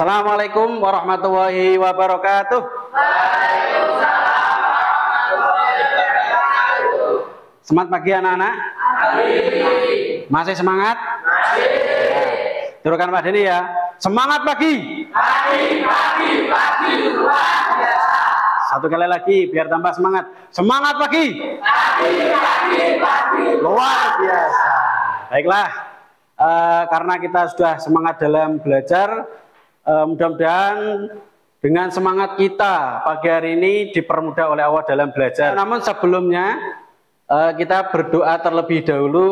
Assalamualaikum warahmatullahi wabarakatuh. Semangat pagi anak-anak. Masih semangat? Masih. Turukan Pak Deni ya. Semangat pagi. Pagi luar biasa. Satu kali lagi biar tambah semangat. Semangat pagi. Pagi luar biasa. Baiklah. Karena kita sudah semangat dalam belajar, mudah-mudahan dengan semangat kita pagi hari ini dipermudah oleh Allah dalam belajar. Namun sebelumnya kita berdoa terlebih dahulu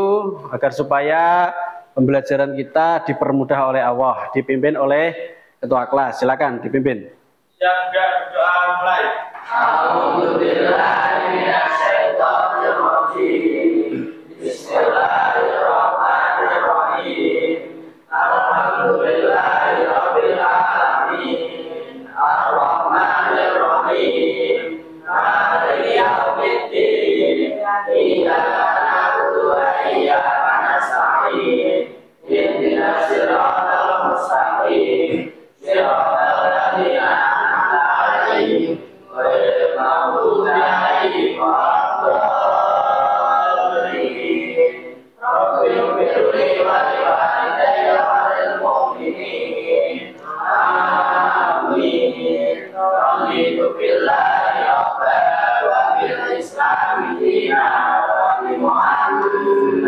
agar supaya pembelajaran kita dipermudah oleh Allah, dipimpin oleh ketua kelas. Silakan dipimpin. Siap, berdoa mulai. Alhamdulillahirrahmanirrahim. Bismillahirrahmanirrahim. Alhamdulillahirabbil alamin. Arrahmanirrahim. Maliki yaumiddin. Iyyaka na'budu wa iyyaka nasta'in. Ihdinas siratal mustaqim. Siratal ladzina an'amta 'alaihim ghairil maghdubi 'alaihim waladdallin. Rabbighfirli wa liwalidayya wa lil mu'minin. Amin. Raditu billahi rabban wa bil islami dinan wa bi Muhammadin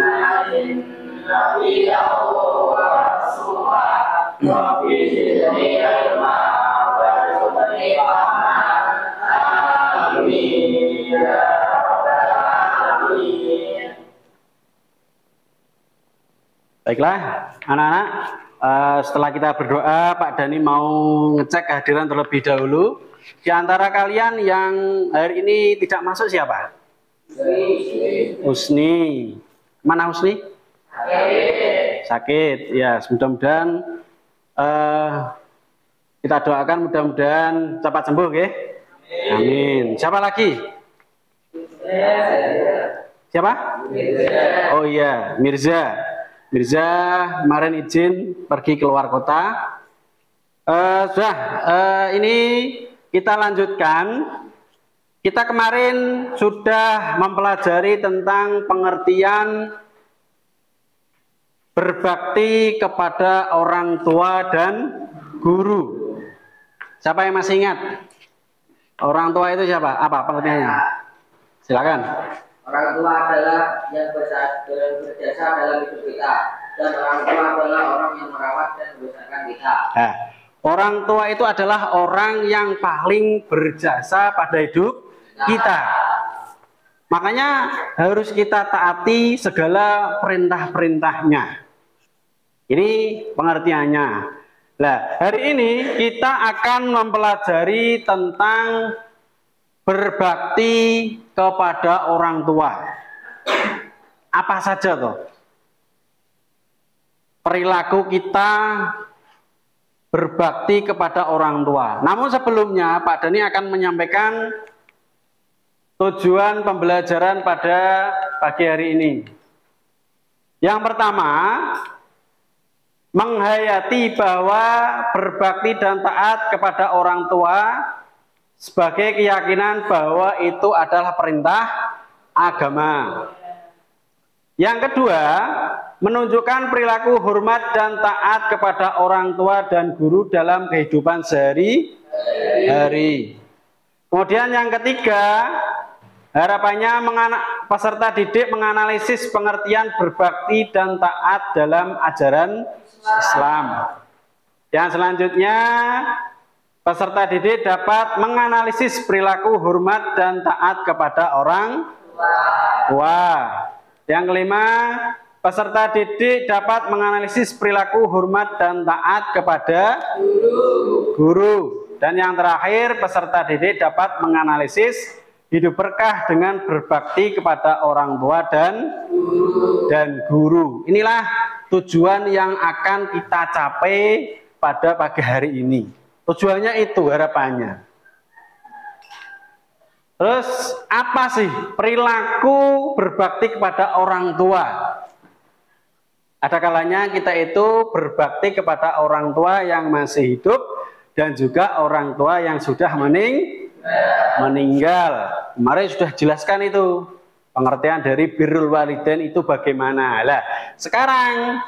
nabiyyan wa rasulah. Rabbi zidni ilma warzuqni fahman. Amin ya rabbal alamin. Baiklah, anak-anak. Setelah kita berdoa, Pak Dani mau ngecek kehadiran terlebih dahulu. Di antara kalian yang hari ini tidak masuk siapa? Husni. Mana Husni? Sakit. Ya, mudah-mudahan kita doakan mudah-mudahan cepat sembuh, ya. Amin. Siapa lagi? Siapa? Oh iya, Mirza. Mirza kemarin izin pergi keluar kota. Ini kita lanjutkan. Kita kemarin sudah mempelajari tentang pengertian berbakti kepada orang tua dan guru. Siapa yang masih ingat? Orang tua itu siapa? Apa pengertiannya? Silakan. Orang tua adalah yang berjasa dalam hidup kita, dan orang tua adalah orang yang merawat dan membesarkan kita. Nah, orang tua itu adalah orang yang paling berjasa pada hidup kita. Makanya harus kita taati segala perintah-perintahnya. Ini pengertiannya. Nah, hari ini kita akan mempelajari tentang berbakti kepada orang tua. Apa saja toh perilaku kita berbakti kepada orang tua. Namun sebelumnya Pak Dani akan menyampaikan tujuan pembelajaran pada pagi hari ini. Yang pertama, menghayati bahwa berbakti dan taat kepada orang tua sebagai keyakinan bahwa itu adalah perintah agama. Yang kedua, menunjukkan perilaku hormat dan taat kepada orang tua dan guru dalam kehidupan sehari-hari. Kemudian yang ketiga, harapannya peserta didik menganalisis pengertian berbakti dan taat dalam ajaran Islam. Yang selanjutnya, peserta didik dapat menganalisis perilaku hormat dan taat kepada orang tua. Yang kelima, peserta didik dapat menganalisis perilaku hormat dan taat kepada guru. Dan yang terakhir, peserta didik dapat menganalisis hidup berkah dengan berbakti kepada orang tua dan guru. Inilah tujuan yang akan kita capai pada pagi hari ini. Tujuannya itu, harapannya. Terus apa sih perilaku berbakti kepada orang tua? Ada kalanya kita itu berbakti kepada orang tua yang masih hidup dan juga orang tua yang sudah meninggal. Kemarin sudah jelaskan itu pengertian dari birrul walidain itu bagaimana. Lah, sekarang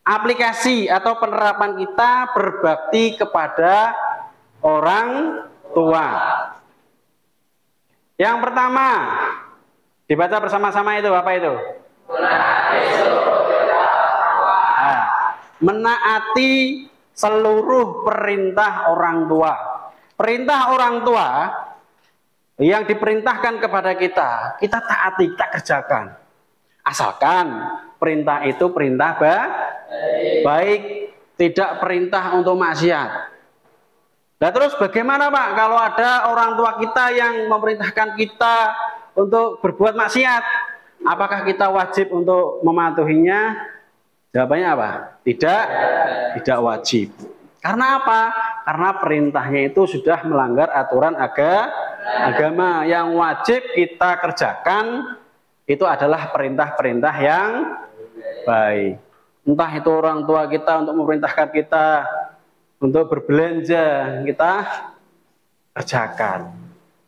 aplikasi atau penerapan kita berbakti kepada orang tua. Yang pertama, dibaca bersama-sama itu apa itu? Menaati seluruh perintah orang tua. Perintah orang tua yang diperintahkan kepada kita, kita taati, kita kerjakan. Asalkan perintah itu perintah baik, tidak perintah untuk maksiat. Nah terus bagaimana Pak kalau ada orang tua kita yang memerintahkan kita untuk berbuat maksiat? Apakah kita wajib untuk mematuhinya? Jawabannya apa? Tidak wajib. Karena apa? Karena perintahnya itu sudah melanggar aturan agama. Yang wajib kita kerjakan itu adalah perintah-perintah yang baik. Entah itu orang tua kita untuk memerintahkan kita untuk berbelanja, kita kerjakan.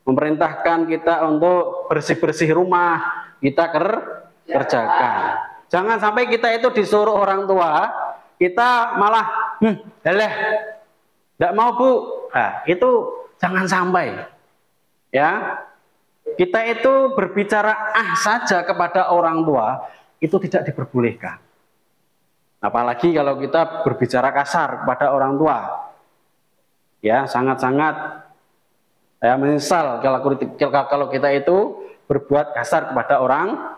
Memerintahkan kita untuk bersih-bersih rumah, kita kerjakan. Jangan sampai kita itu disuruh orang tua, kita malah, tidak mau Bu. Nah, itu jangan sampai. Ya, kita itu berbicara saja kepada orang tua, itu tidak diperbolehkan. Apalagi kalau kita berbicara kasar kepada orang tua. Ya, sangat-sangat saya menyesal kalau kita itu berbuat kasar kepada orang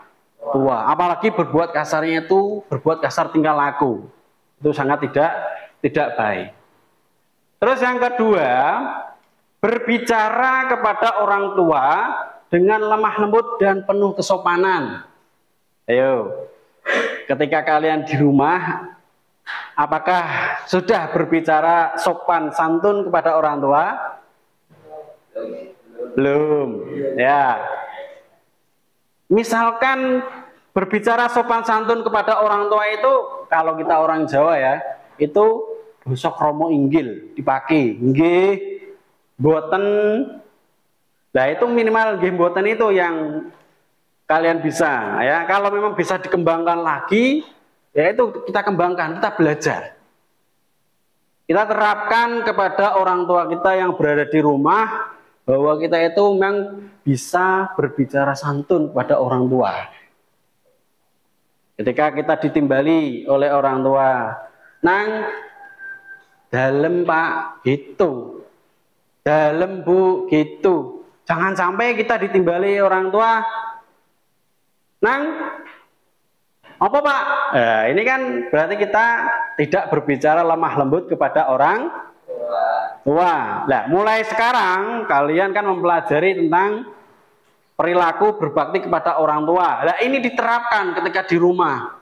tua, apalagi berbuat kasarnya itu berbuat kasar tingkah laku, itu sangat tidak baik. Terus yang kedua, berbicara kepada orang tua dengan lemah lembut dan penuh kesopanan. Ayo, ketika kalian di rumah, apakah sudah berbicara sopan santun kepada orang tua? Belum, ya. Misalkan berbicara sopan santun kepada orang tua itu, kalau kita orang Jawa ya, itu bosok romo inggil dipakai, nggih, boten. Nah itu minimal nggih boten itu yang kalian bisa ya. Kalau memang bisa dikembangkan lagi, ya itu kita kembangkan, kita belajar. Kita terapkan kepada orang tua kita yang berada di rumah, bahwa kita itu memang bisa berbicara santun kepada orang tua. Ketika kita ditimbali oleh orang tua, nang, dalem Pak, gitu. Dalem Bu, gitu. Jangan sampai kita ditimbali orang tua, nang, apa Pak? Nah, ini kan berarti kita tidak berbicara lemah lembut kepada orang tua. Nah, mulai sekarang kalian kan mempelajari tentang perilaku berbakti kepada orang tua. Nah, ini diterapkan ketika di rumah.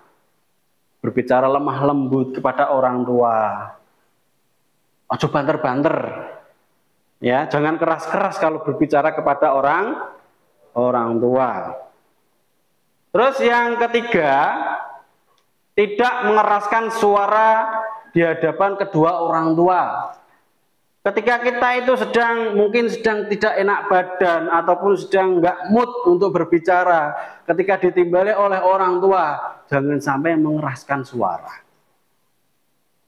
Berbicara lemah lembut kepada orang tua. Ojo banter-banter. Ya, jangan keras-keras kalau berbicara kepada orang tua. Terus yang ketiga, tidak mengeraskan suara di hadapan kedua orang tua. Ketika kita itu mungkin sedang tidak enak badan ataupun sedang nggak mood untuk berbicara, ketika ditimbali oleh orang tua, jangan sampai mengeraskan suara.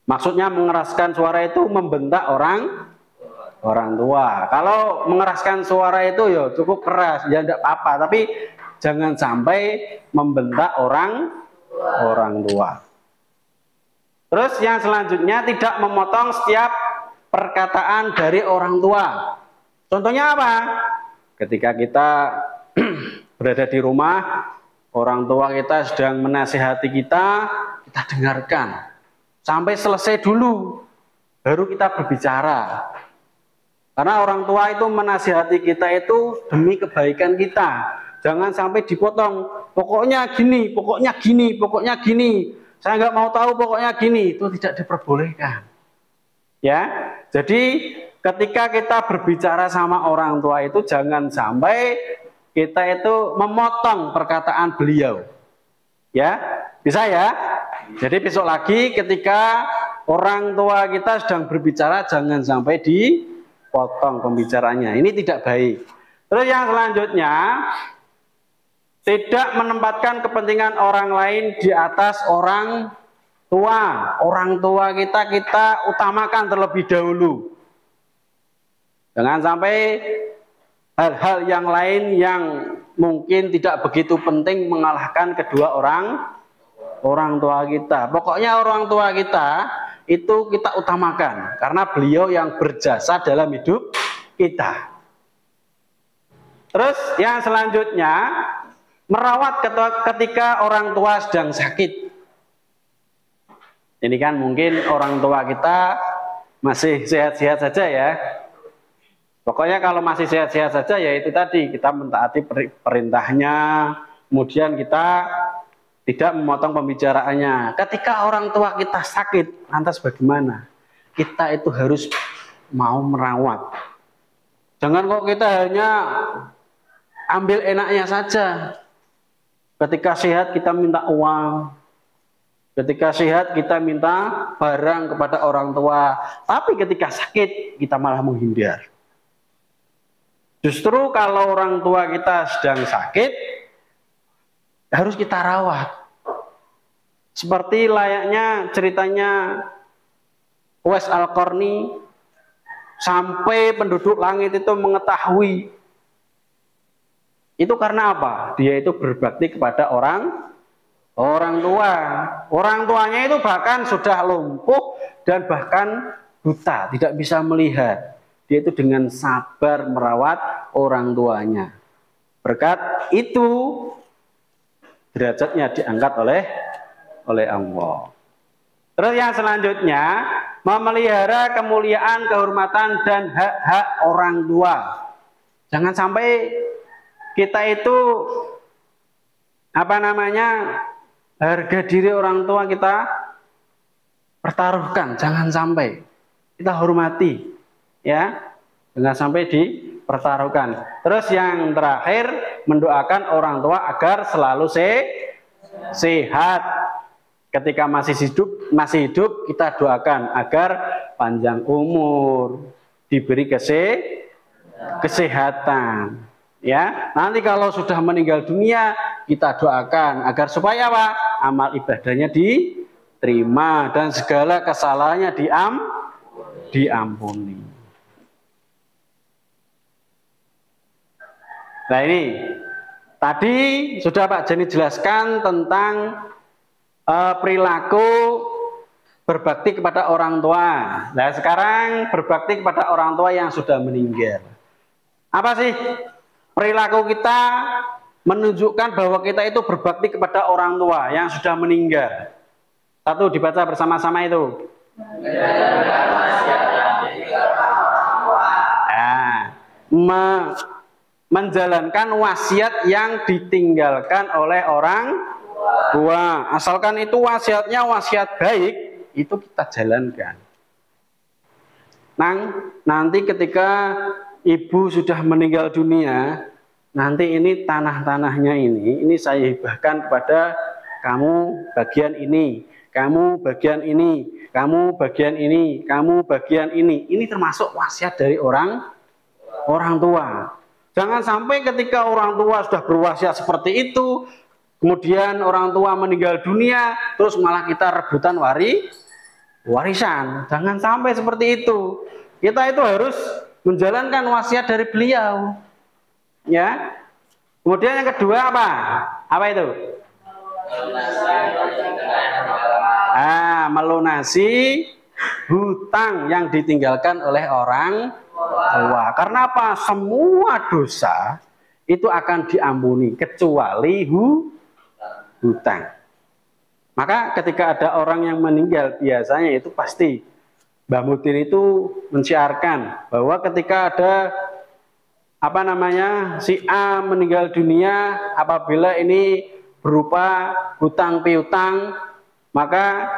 Maksudnya mengeraskan suara itu membentak orang tua. Kalau mengeraskan suara itu ya cukup keras, ya tidak apa-apa, tapi jangan sampai membentak orang tua. Terus yang selanjutnya, tidak memotong setiap perkataan dari orang tua. Contohnya apa? Ketika kita berada di rumah, orang tua kita sedang menasihati kita dengarkan sampai selesai dulu, baru kita berbicara. Karena orang tua itu menasihati kita itu demi kebaikan kita. Jangan sampai dipotong. Pokoknya gini, pokoknya gini, pokoknya gini. Saya nggak mau tahu pokoknya gini. Itu tidak diperbolehkan. Ya, jadi ketika kita berbicara sama orang tua itu jangan sampai kita itu memotong perkataan beliau. Ya, bisa ya? Jadi besok lagi ketika orang tua kita sedang berbicara jangan sampai dipotong pembicaraannya. Ini tidak baik. Terus yang selanjutnya, tidak menempatkan kepentingan orang lain di atas orang tua. Orang tua kita utamakan terlebih dahulu. Jangan sampai hal-hal yang lain yang mungkin tidak begitu penting mengalahkan kedua orang tua kita. Pokoknya orang tua kita itu kita utamakan karena beliau yang berjasa dalam hidup kita. Terus yang selanjutnya, merawat ketika orang tua sedang sakit. Ini kan mungkin orang tua kita masih sehat-sehat saja ya. Pokoknya kalau masih sehat-sehat saja ya itu tadi, kita mentaati perintahnya, kemudian kita tidak memotong pembicaraannya. Ketika orang tua kita sakit, lantas bagaimana? Kita itu harus mau merawat. Jangan kok kita hanya ambil enaknya saja. Ketika sehat kita minta uang. Ketika sehat kita minta barang kepada orang tua. Tapi ketika sakit kita malah menghindar. Justru kalau orang tua kita sedang sakit, harus kita rawat. Seperti layaknya ceritanya Uwais Al-Qarni, sampai penduduk langit itu mengetahui. Itu karena apa? Dia itu berbakti kepada orang tua. Orang tuanya itu bahkan sudah lumpuh dan bahkan buta, tidak bisa melihat. Dia itu dengan sabar merawat orang tuanya. Berkat itu derajatnya diangkat oleh Allah. Terus yang selanjutnya, memelihara kemuliaan, kehormatan dan hak-hak orang tua. Jangan sampai kita itu harga diri orang tua kita pertaruhkan. Jangan sampai kita hormati, ya, jangan sampai dipertaruhkan. Terus yang terakhir, mendoakan orang tua agar selalu sehat. Ketika masih hidup kita doakan agar panjang umur, diberi kesehatan. Ya, nanti kalau sudah meninggal dunia kita doakan agar supaya apa? Amal ibadahnya diterima dan segala kesalahannya diampuni. Nah ini tadi sudah Pak Jani jelaskan tentang perilaku berbakti kepada orang tua. Nah sekarang berbakti kepada orang tua yang sudah meninggal. Apa sih perilaku kita menunjukkan bahwa kita itu berbakti kepada orang tua yang sudah meninggal? Satu, dibaca bersama-sama itu. Menjalankan wasiat yang ditinggalkan oleh orang tua. Asalkan itu wasiatnya wasiat baik, itu kita jalankan. Nanti ketika ibu sudah meninggal dunia, nanti ini tanah-tanahnya ini saya hibahkan kepada kamu bagian ini, kamu bagian ini, kamu bagian ini, kamu bagian ini. Ini termasuk wasiat dari orang tua. Jangan sampai ketika orang tua sudah berwasiat seperti itu, kemudian orang tua meninggal dunia, terus malah kita rebutan warisan. Jangan sampai seperti itu. Kita itu harus menjalankan wasiat dari beliau. Ya. Kemudian yang kedua apa? Apa itu? Melunasi hutang yang ditinggalkan oleh orang tua. Karena apa? Semua dosa itu akan diampuni kecuali hutang. Maka ketika ada orang yang meninggal, biasanya itu pasti Mbah Mudin itu mensiarkan bahwa ketika ada si A meninggal dunia, apabila ini berupa hutang piutang, maka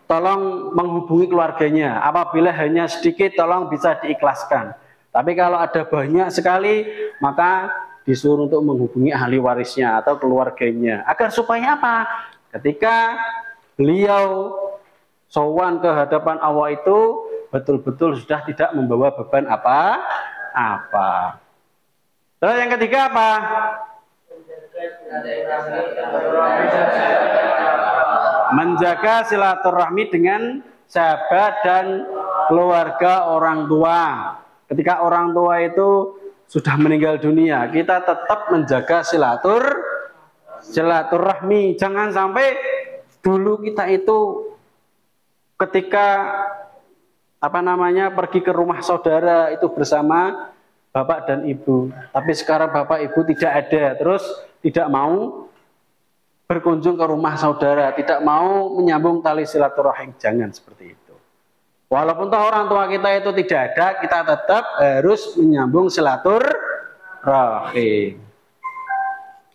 tolong menghubungi keluarganya. Apabila hanya sedikit, tolong bisa diikhlaskan. Tapi kalau ada banyak sekali, maka disuruh untuk menghubungi ahli warisnya atau keluarganya. Agar supaya apa? Ketika beliau sowan ke hadapan Allah itu betul-betul sudah tidak membawa beban apa-apa. Terus yang ketiga apa? Menjaga silaturahmi dengan sahabat dan keluarga orang tua. Ketika orang tua itu sudah meninggal dunia, kita tetap menjaga silaturahmi. Jangan sampai dulu kita itu ketika pergi ke rumah saudara itu bersama bapak dan ibu, tapi sekarang bapak ibu tidak ada, terus tidak mau berkunjung ke rumah saudara, tidak mau menyambung tali silaturahim. Jangan seperti itu. Walaupun toh orang tua kita itu tidak ada, kita tetap harus menyambung silaturahim.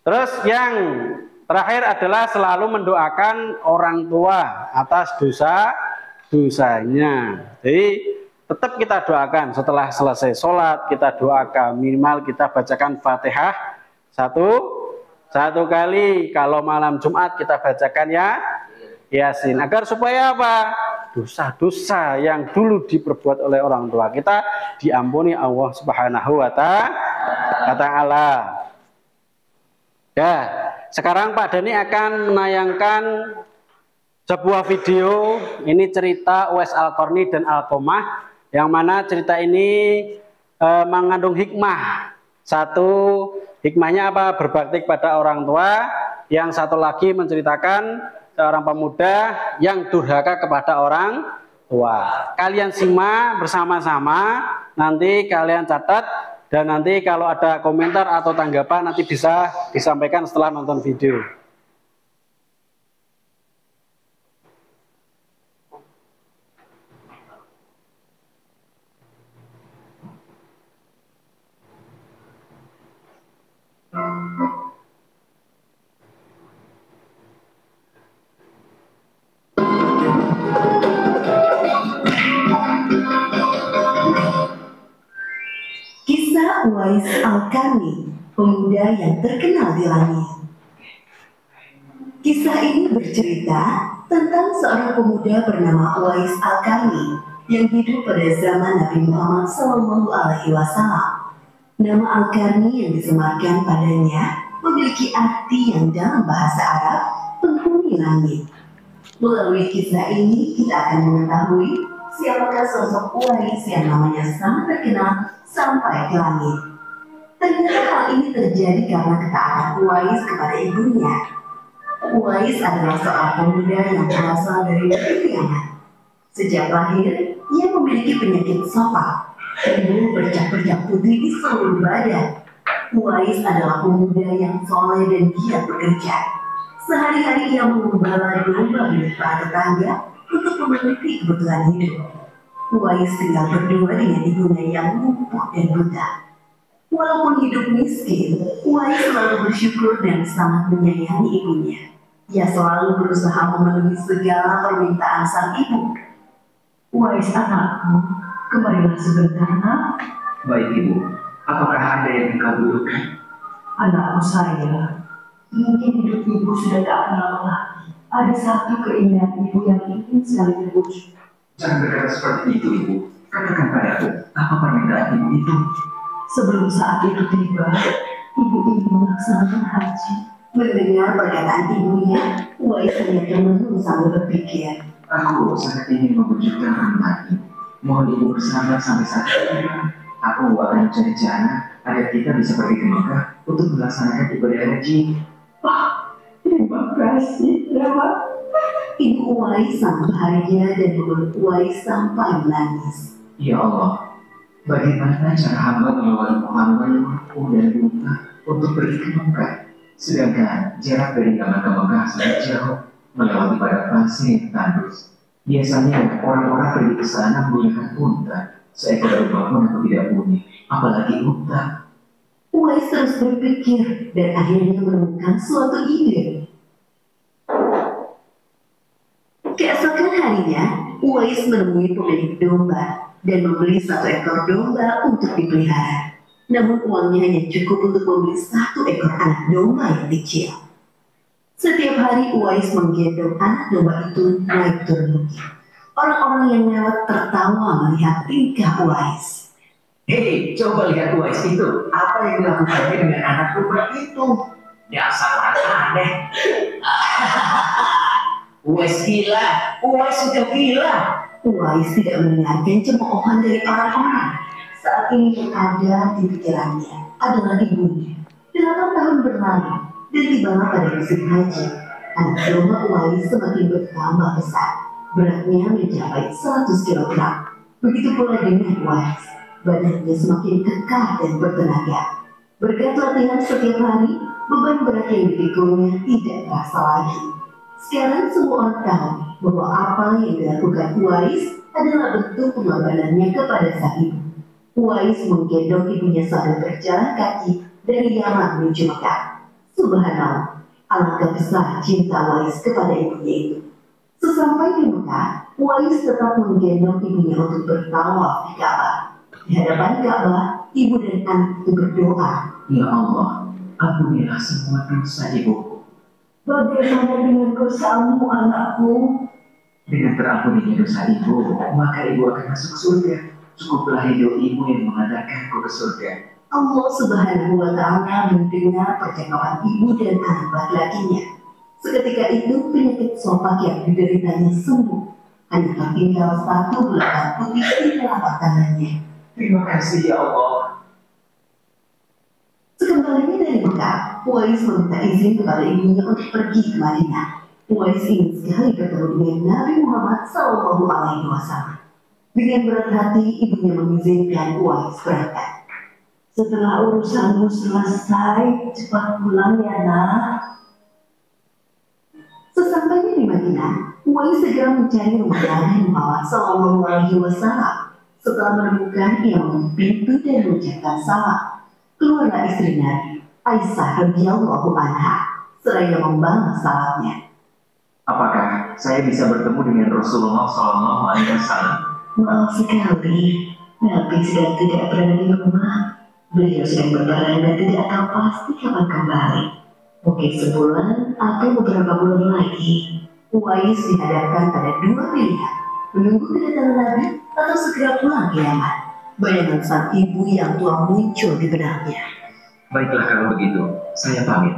Terus yang terakhir adalah selalu mendoakan orang tua atas dosanya. Jadi tetap kita doakan setelah selesai sholat, kita doakan, minimal kita bacakan Fatihah satu kali. Kalau malam Jumat kita bacakan Yasin, agar supaya apa? Dosa-dosa yang dulu diperbuat oleh orang tua kita diampuni Allah Subhanahu wa Ta'ala. Ya, sekarang Pak Dhani akan menayangkan sebuah video. Ini cerita Uwais Al-Qarni dan Alqamah, yang mana cerita ini mengandung hikmah. Satu, hikmahnya apa? Berbakti pada orang tua. Yang satu lagi menceritakan seorang pemuda yang durhaka kepada orang tua. Kalian simak bersama-sama, nanti kalian catat, dan nanti kalau ada komentar atau tanggapan nanti bisa disampaikan setelah nonton video. Kisah Uwais Al-Qarni, pemuda yang terkenal di langit. Kisah ini bercerita tentang seorang pemuda bernama Uwais Al-Qarni yang hidup pada zaman Nabi Muhammad SAW. Nama Al-Qarni yang disematkan padanya memiliki arti yang dalam bahasa Arab penghuni langit. Melalui kisah ini kita akan mengetahui siapakah sosok Uwais yang namanya sangat terkenal sampai ke langit. Ternyata hal ini terjadi karena ketaatan Uwais kepada ibunya. Uwais adalah seorang pemuda yang berasal dari negeri Yaman. Sejak lahir, ia memiliki penyakit sopak, timbul bercak-bercak putih di seluruh badan. Uwais adalah pemuda yang soleh dan giat bekerja. Sehari-hari ia mengembala domba milik para tetangga untuk memenuhi kebutuhan hidup. Uwais tinggal berdua dengan ibunya yang lumpuh dan buta. Walaupun hidup miskin, Uwais selalu bersyukur dan sangat menyayangi ibunya. Ia selalu berusaha memenuhi segala permintaan sang ibu. Uwais anakku, kemarilah sebentar nak. Baik ibu, apakah ada yang engkau butuhkan? Anakku saya, mungkin hidup ibu sudah tak akan lama lagi. Ada satu keinginan ibu yang ingin sekali terwujud. Jangan berkata seperti itu ibu. Katakan padaku, apa permintaan ibu itu? Sebelum saat itu tiba, ibu ingin melaksanakan haji. Mendengar perkataan ibunya, Uwais ternyata menunggu sambil berpikir. Aku sangat ingin mewujudkan permintaan ibu. Mohon ibu bersabar sampai saat itu. Aku akan mencari cara agar kita bisa pergi ke Mekah untuk melaksanakan ibadah haji. Terima kasih, Dewa. Ibu Uwais sangat bahagia dan memeluk Uwais sampai menangis. Ya Allah, bagaimana cara hamba melewati hamba yang mampu dan buta untuk pergi ke Mekah? Sedangkan jarak dari Yaman ke Mekah sangat jauh, melewati padang pasir tandus. Biasanya orang-orang pergi ke sana menggunakan unta. Seekor domba pun aku tidak punya, apalagi unta. Uwais terus berpikir dan akhirnya menemukan suatu ide. Keesokan harinya, Uwais menemui pemilik domba dan membeli satu ekor domba untuk dipelihara. Namun uangnya hanya cukup untuk membeli satu ekor anak domba yang kecil. Setiap hari Uwais menggendong anak domba itu naik turun bukit. Orang-orang yang lewat tertawa melihat tingkah Uwais. Hei, coba lihat Uwais itu. Apa yang dilakukannya dengan anak domba itu? Dasar orang aneh. Uwais gila. Uwais sudah gila. Uwais tidak mendengarkan cemoohan dari orang-orang. Saat ini yang ada di pikirannya adalah ibunya. 8 tahun berlalu dan tibalah pada musim haji. Anak domba Uwais semakin bertambah besar. Beratnya mencapai 100 kg. Begitu pula dengan Uwais. Badannya semakin kekar dan bertenaga. Berkat latihan setiap hari, beban berat yang dipikulnya tidak terasa lagi. Sekarang semua orang tahu bahwa apa yang dilakukan Uwais adalah bentuk pengorbanannya kepada sang ibu. Uwais menggendong ibunya sambil berjalan kaki dari Yaman menuju Mekah. Subhanallah, alangkah besar cinta Uwais kepada ibunya itu. Sesampai di Mekah, Uwais tetap menggendong ibunya untuk bertawaf di Ka'bah. Di hadapan Ka'bah, ibu dan anak itu berdoa. Ya Allah, ampunilah semua dosa ibuku. Bagaimana dengan dosamu, anakku? Dengan terampuninya dosa ibu, maka ibu akan masuk surga. Cukuplah hidup ibu yang mengantarkanku ke surga. Allah Subhanahu wa Ta'ala mendengar percakapan ibu dan anak laki-lakinya. Seketika itu penyakit sopak yang dideritanya sembuh. Hanya tertinggal satu bulatan putih di telapak tangannya. Terima kasih ya Allah. Sekembalinya dari Mekah, Uwais meminta izin kepada ibunya untuk pergi ke Madinah. Uwais ingin sekali bertemu dengan Nabi Muhammad SAW. Dengan berat hati, ibunya mengizinkan Uwais berangkat. Setelah urusanmu selesai, cepat pulang ya nak. Sesampainya di Madinah, Uwais segera mencari rumah Nabi Muhammad SAW. Setelah menemukan, ia mengetuk pintu dan mengucapkan salam. Keluarlah istri Nabi, Aisyah radhiyallahu anha, seraya membalas salamnya. Apakah saya bisa bertemu dengan Rasulullah SAW? Maaf sekali, Nabi sedang tidak berada di rumah. Beliau sedang berperang dan tidak tahu pasti kapan kembali. Mungkin sebulan atau beberapa bulan lagi. Uwais dihadapkan pada dua pilihan, menunggu kedatangan Nabi atau segera pulang ke Yaman. Bayangan sang ibu yang tua muncul di benaknya. Baiklah kalau begitu, saya pamit.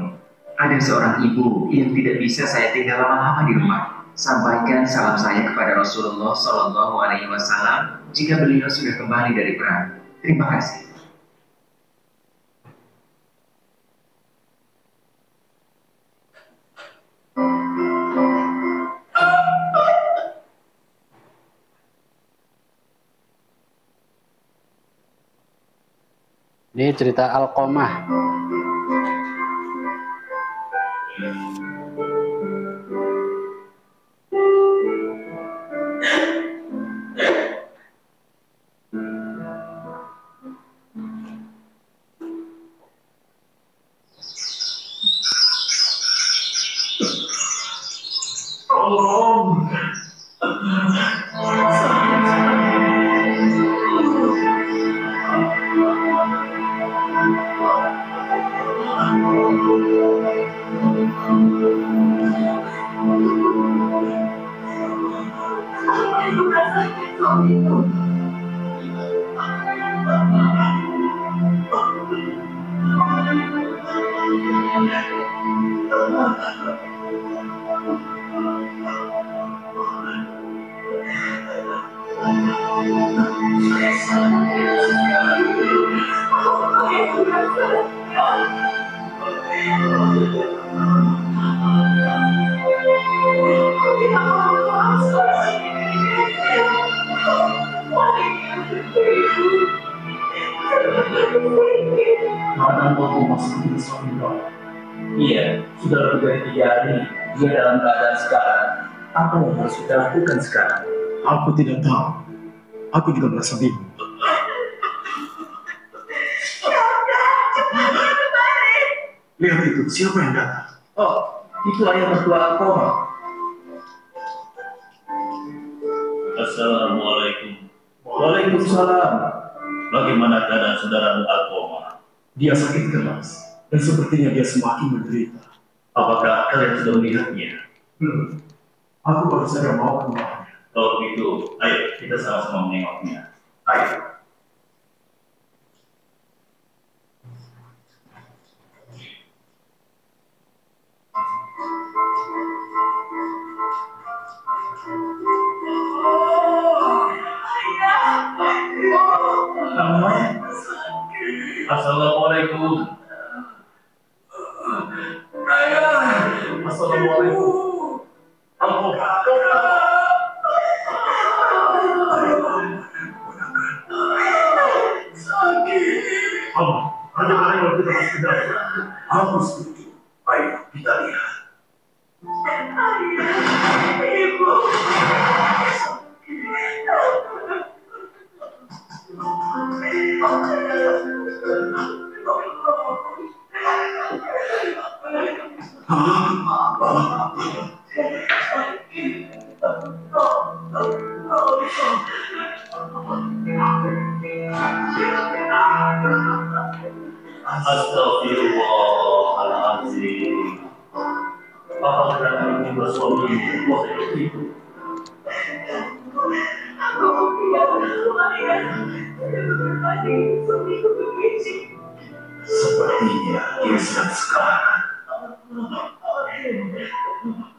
Ada seorang ibu yang tidak bisa saya tinggal lama-lama di rumah. Sampaikan salam saya kepada Rasulullah SAW jika beliau sudah kembali dari perang. Terima kasih. Ini cerita Alqomah. Iya, sudah lebih dari 3 hari dia dalam keadaan sekarang. Apa yang harus kita lakukan sekarang? Aku tidak tahu. Aku juga merasa bingung. Lihat itu, siapa yang datang? Oh, itu ayah mertua Alqomah. Assalamualaikum. Waalaikumsalam. Bagaimana keadaan saudaramu Alqomah? Dia sakit keras dan sepertinya dia semakin menderita. Apakah kalian sudah melihatnya? Belum. Aku baru saja mau keluar. Kalau begitu, ayo kita sama-sama menengoknya. Ayo. Assalamualaikum. Assalamualaikum. Aku setuju. Ayo kita lihat. Ibu. Astagfirullahaladzim. Apakah ini bersuami itu? Sepertinya dia sedang sekarang.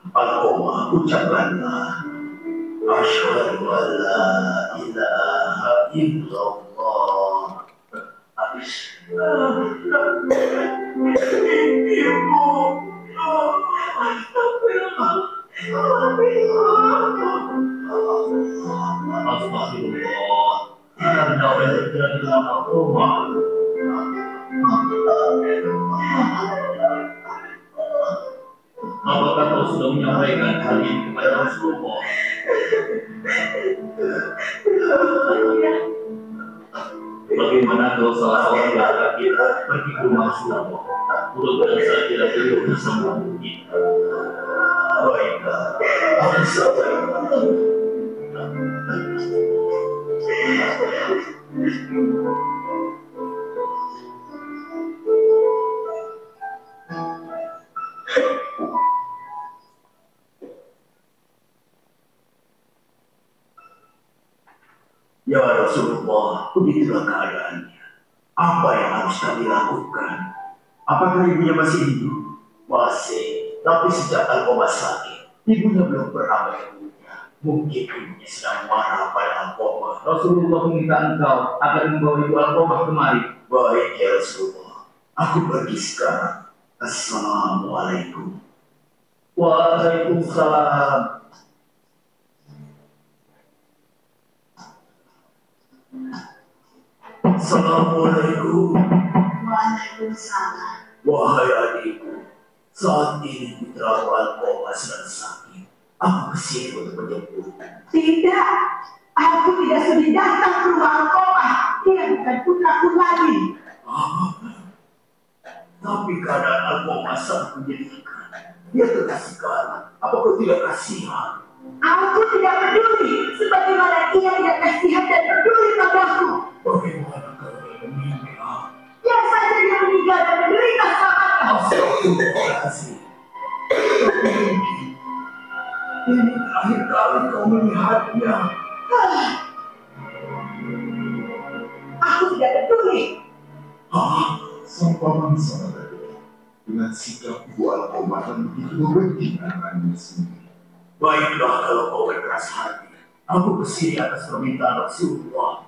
Al-Qamah, ucapkanlah. Asyhadu an la ilaha illallah. Astagfirullah. Karena apa yang terjadi dengan Al-Qamah? Apakah kau sudah menyampaikan hal ini kepada Rasulullah? Bagaimana kalau salah seorang warga kita pergi ke rumah Rasulullah? Mudah-mudahan saja beliau bersama kita. Baiklah, aku sabar. Ya Rasulullah, begitulah keadaannya. Apa yang harus kami lakukan? Apakah ibunya masih hidup? Masih, tapi sejak Al-Qamah sakit, ibunya belum pernah bertemu. Mungkin ibunya sedang marah pada Al-Qamah. Rasulullah meminta engkau agar membawa ibu Al-Qamah kemari. Baik ya Rasulullah, aku pergi sekarang. Assalamualaikum. Waalaikumsalam. Assalamualaikum. Waalaikumsalam. Wahai adikku, saat ini putraku Al-Qamah sedang sakit. Aku kesini untuk menjemput. Tidak, aku tidak sudi datang ke rumah Al-Qamah. Dia bukan putraku lagi. Tapi keadaan Al-Qamah sangat menyedihkan. Dia terkasih kalah. Apa kau tidak kasihan? Aku tidak peduli, sebagaimana ia tidak kasihan dan peduli padaku. Bagaimana kalau dia meninggal? Biar saja dia meninggal dan menderita selamanya. Astagfirullahaladzim. Ini terakhir kali kau melihatnya. Aku tidak peduli. Sang paman sangat dengan sikap Ibu Al-Qamah dan begitu membenci anaknya sendiri. Baiklah kalau kau berkeras hati. Aku kesini atas permintaan Rasulullah.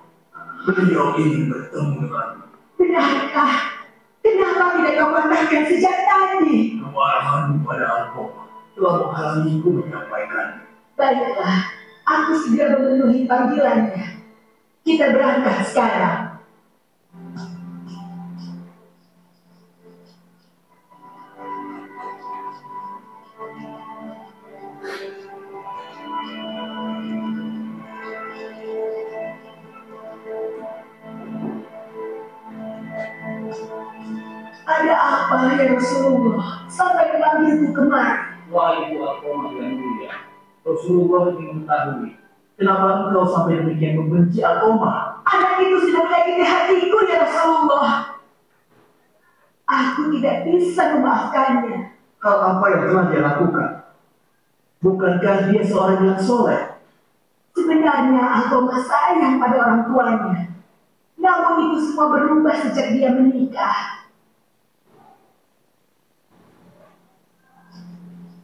Beliau ingin bertemu denganmu. Benarkah? Kenapa tidak kau katakan sejak tadi? Kemarahanmu pada Al-Qamah telah menghalangiku menyampaikan. Baiklah, aku segera memenuhi panggilannya. Kita berangkat sekarang. Ada apa ya Rasulullah sampai memanggilku kemari? Wahai ibu Al-Qamah yang mulia, Rasulullah ingin mengetahui kenapa engkau sampai demikian membenci Al-Qamah. Anak itu sudah menyakiti hatiku ya Rasulullah. Aku tidak bisa memaafkannya. hal apa yang telah dia lakukan? Bukankah dia seorang yang soleh? Sebenarnya Alkoma sayang pada orang tuanya. Namun itu semua berubah sejak dia menikah.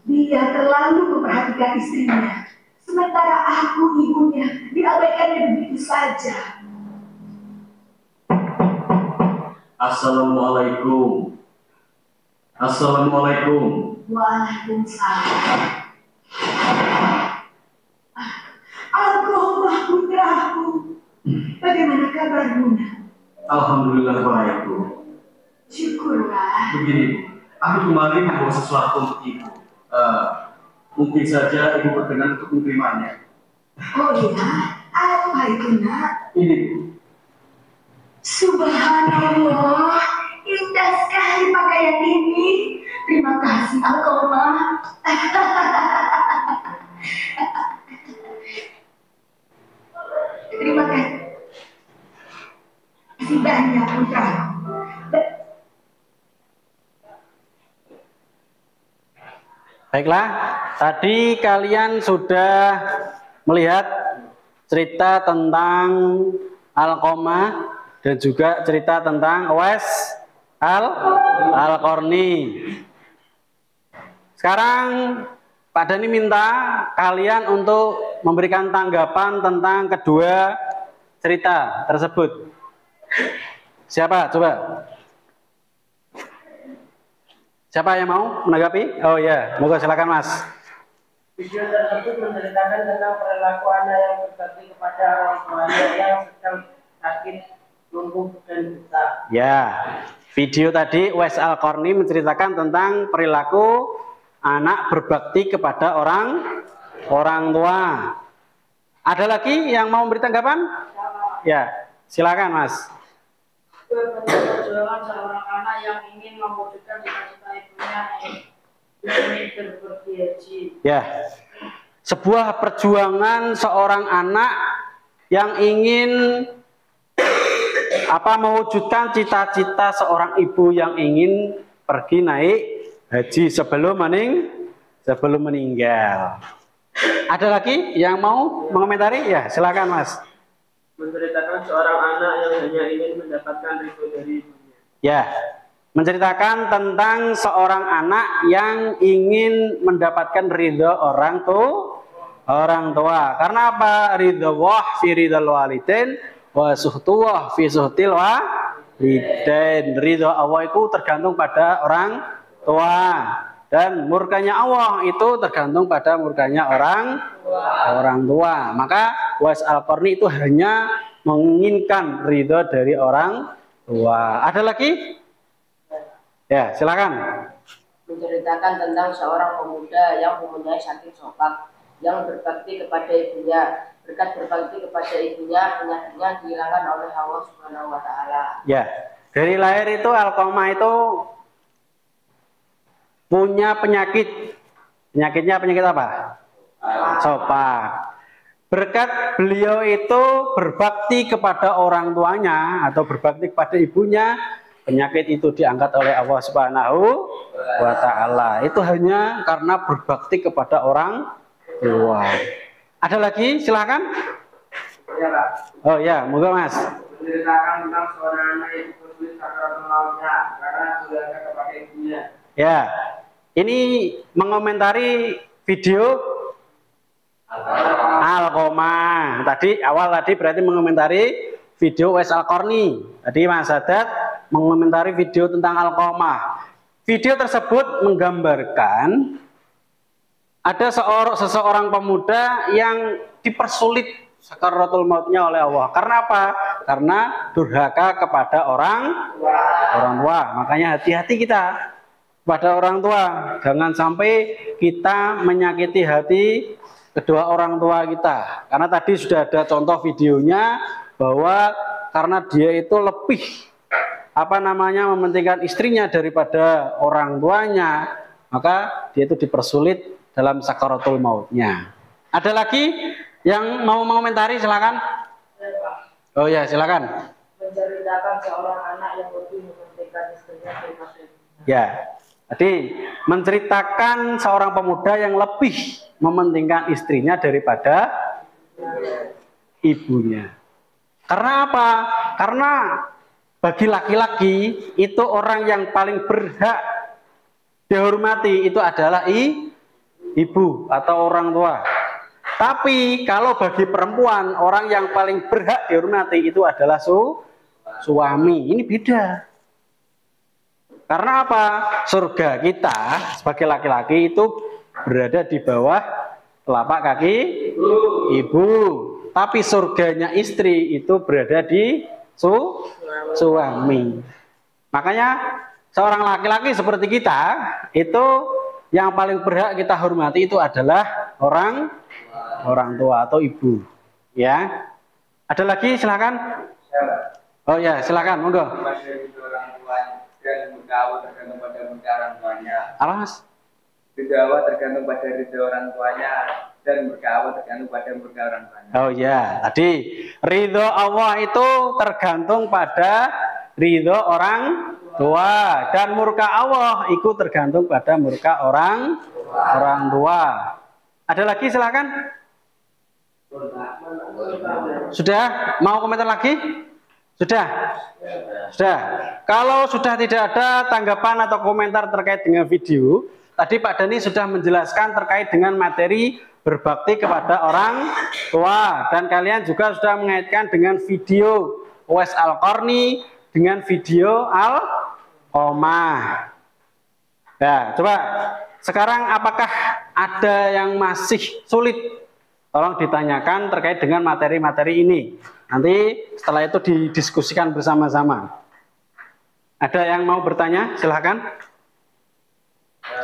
Dia terlalu memperhatikan istrinya. Sementara aku, ibunya, diabaikannya begitu saja. Assalamualaikum. Assalamualaikum. Waalaikumsalam. Alkoma putraku. Bagaimana kabarmu? Alhamdulillah baik, Bu. Syukurlah. Begini, aku kemarin membawa sesuatu untuk Ibu. Mungkin saja Ibu berkenan untuk menerimanya. Oh iya? Apa itu, nak? Ini, Bu. Subhanallah, indah sekali pakaian ini. Terima kasih, Alkoma. Terima kasih. Terima kasih banyak, putra. Baiklah, tadi kalian sudah melihat cerita tentang Alqamah dan juga cerita tentang Uwais Al-Qarni. Sekarang Pak Dani minta kalian untuk memberikan tanggapan tentang kedua cerita tersebut. Siapa? Coba. Siapa yang mau menanggapi? Oh ya, moga silakan Mas. Video tersebut menceritakan tentang perilaku anak yang berbakti kepada orang tuanya yang sedang sakit, lumpuh dan buta. Ya, video tadi Uwais Al-Qarni menceritakan tentang perilaku anak berbakti kepada orang tua. Ada lagi yang mau memberi tanggapan? Ya, silakan Mas. Perjuangan seorang anak yang ingin mewujudkan cita-cita ibunya yang ingin pergi haji. Ya, sebuah perjuangan seorang anak yang ingin mewujudkan cita-cita seorang ibu yang ingin pergi naik haji sebelum meninggal. Ada lagi yang mau mengomentari? Ya, silakan Mas. Menceritakan seorang anak yang hanya ingin mendapatkan ridho dari ibunya. Ya, menceritakan tentang seorang anak yang ingin mendapatkan ridho orang tua. Karena apa? Ridho wah fi ridhal walidain wa suhtuwah fi suhtil walidain. Ridho Allah itu tergantung pada orang tua. Dan murkanya Allah itu tergantung pada murkanya orang tua. Maka Uwais Al-Qarni itu hanya menginginkan ridho dari orang tua. Ada lagi? Ya, silakan. Menceritakan tentang seorang pemuda yang mempunyai sakit sokak, yang berbakti kepada ibunya. Berkat berbakti kepada ibunya, penyakitnya dihilangkan oleh Allah Subhanahu wa Ta'ala. Ya, dari lahir itu Alqamah itu punya penyakit. Penyakitnya penyakit apa? Sopak. Berkat beliau itu berbakti kepada orang tuanya atau berbakti kepada ibunya, penyakit itu diangkat oleh Allah Subhanahu wa Ta'ala. Itu hanya karena berbakti kepada orang tua. Ada lagi? Silakan. Ya, Pak. Oh ya, moga Mas. Menceritakan tentang seorang anak yang bersulit sakaratul mautnya karena durhaka kepada ibunya. Ya, ini mengomentari video Alqamah. Tadi berarti mengomentari video Uwais Al-Qarni. Tadi Mas Sadat mengomentari video tentang Alqamah. Video tersebut menggambarkan ada seseorang pemuda yang dipersulit sakaratul mautnya oleh Allah. Karena apa? Karena durhaka kepada orang tua. Makanya hati-hati kita pada orang tua, jangan sampai kita menyakiti hati kedua orang tua kita. Karena tadi sudah ada contoh videonya bahwa karena dia itu lebih mementingkan istrinya daripada orang tuanya, maka dia itu dipersulit dalam sakaratul mautnya. Ada lagi yang mau mengomentari? Silakan. Oh ya, silakan. Menceritakan seorang anak yang lebih mementingkan istrinya daripada ibunya. Ya. Jadi menceritakan seorang pemuda yang lebih mementingkan istrinya daripada ibunya. Karena apa? Karena bagi laki-laki itu orang yang paling berhak dihormati itu adalah ibu atau orang tua. Tapi kalau bagi perempuan orang yang paling berhak dihormati itu adalah suami. Ini beda. Karena apa? Surga kita sebagai laki-laki itu berada di bawah telapak kaki ibu. Tapi surganya istri itu berada di suami. Makanya seorang laki-laki seperti kita itu yang paling berhak kita hormati itu adalah orang tua atau ibu. Ya. Ada lagi silakan. Oh ya, silakan, monggo. Dan berkawa tergantung pada murka orang tuanya. Apa mas? Berkawa tergantung pada ridho orang tuanya dan berkawa tergantung pada murka orang tuanya. Oh ya, tadi ridho Allah itu tergantung pada ridho orang tua dan murka Allah itu tergantung pada murka orang tua. Ada lagi silakan. Sudah? Mau komentar lagi? Sudah? Sudah. Kalau sudah tidak ada tanggapan atau komentar terkait dengan video, tadi Pak Dhani sudah menjelaskan terkait dengan materi berbakti kepada orang tua. Dan kalian juga sudah mengaitkan dengan video Uwais Al-Qarni dengan video Al-Qomah. Nah, coba sekarang apakah ada yang masih sulit? Tolong ditanyakan terkait dengan materi-materi ini. Nanti setelah itu didiskusikan bersama-sama. Ada yang mau bertanya? Silahkan.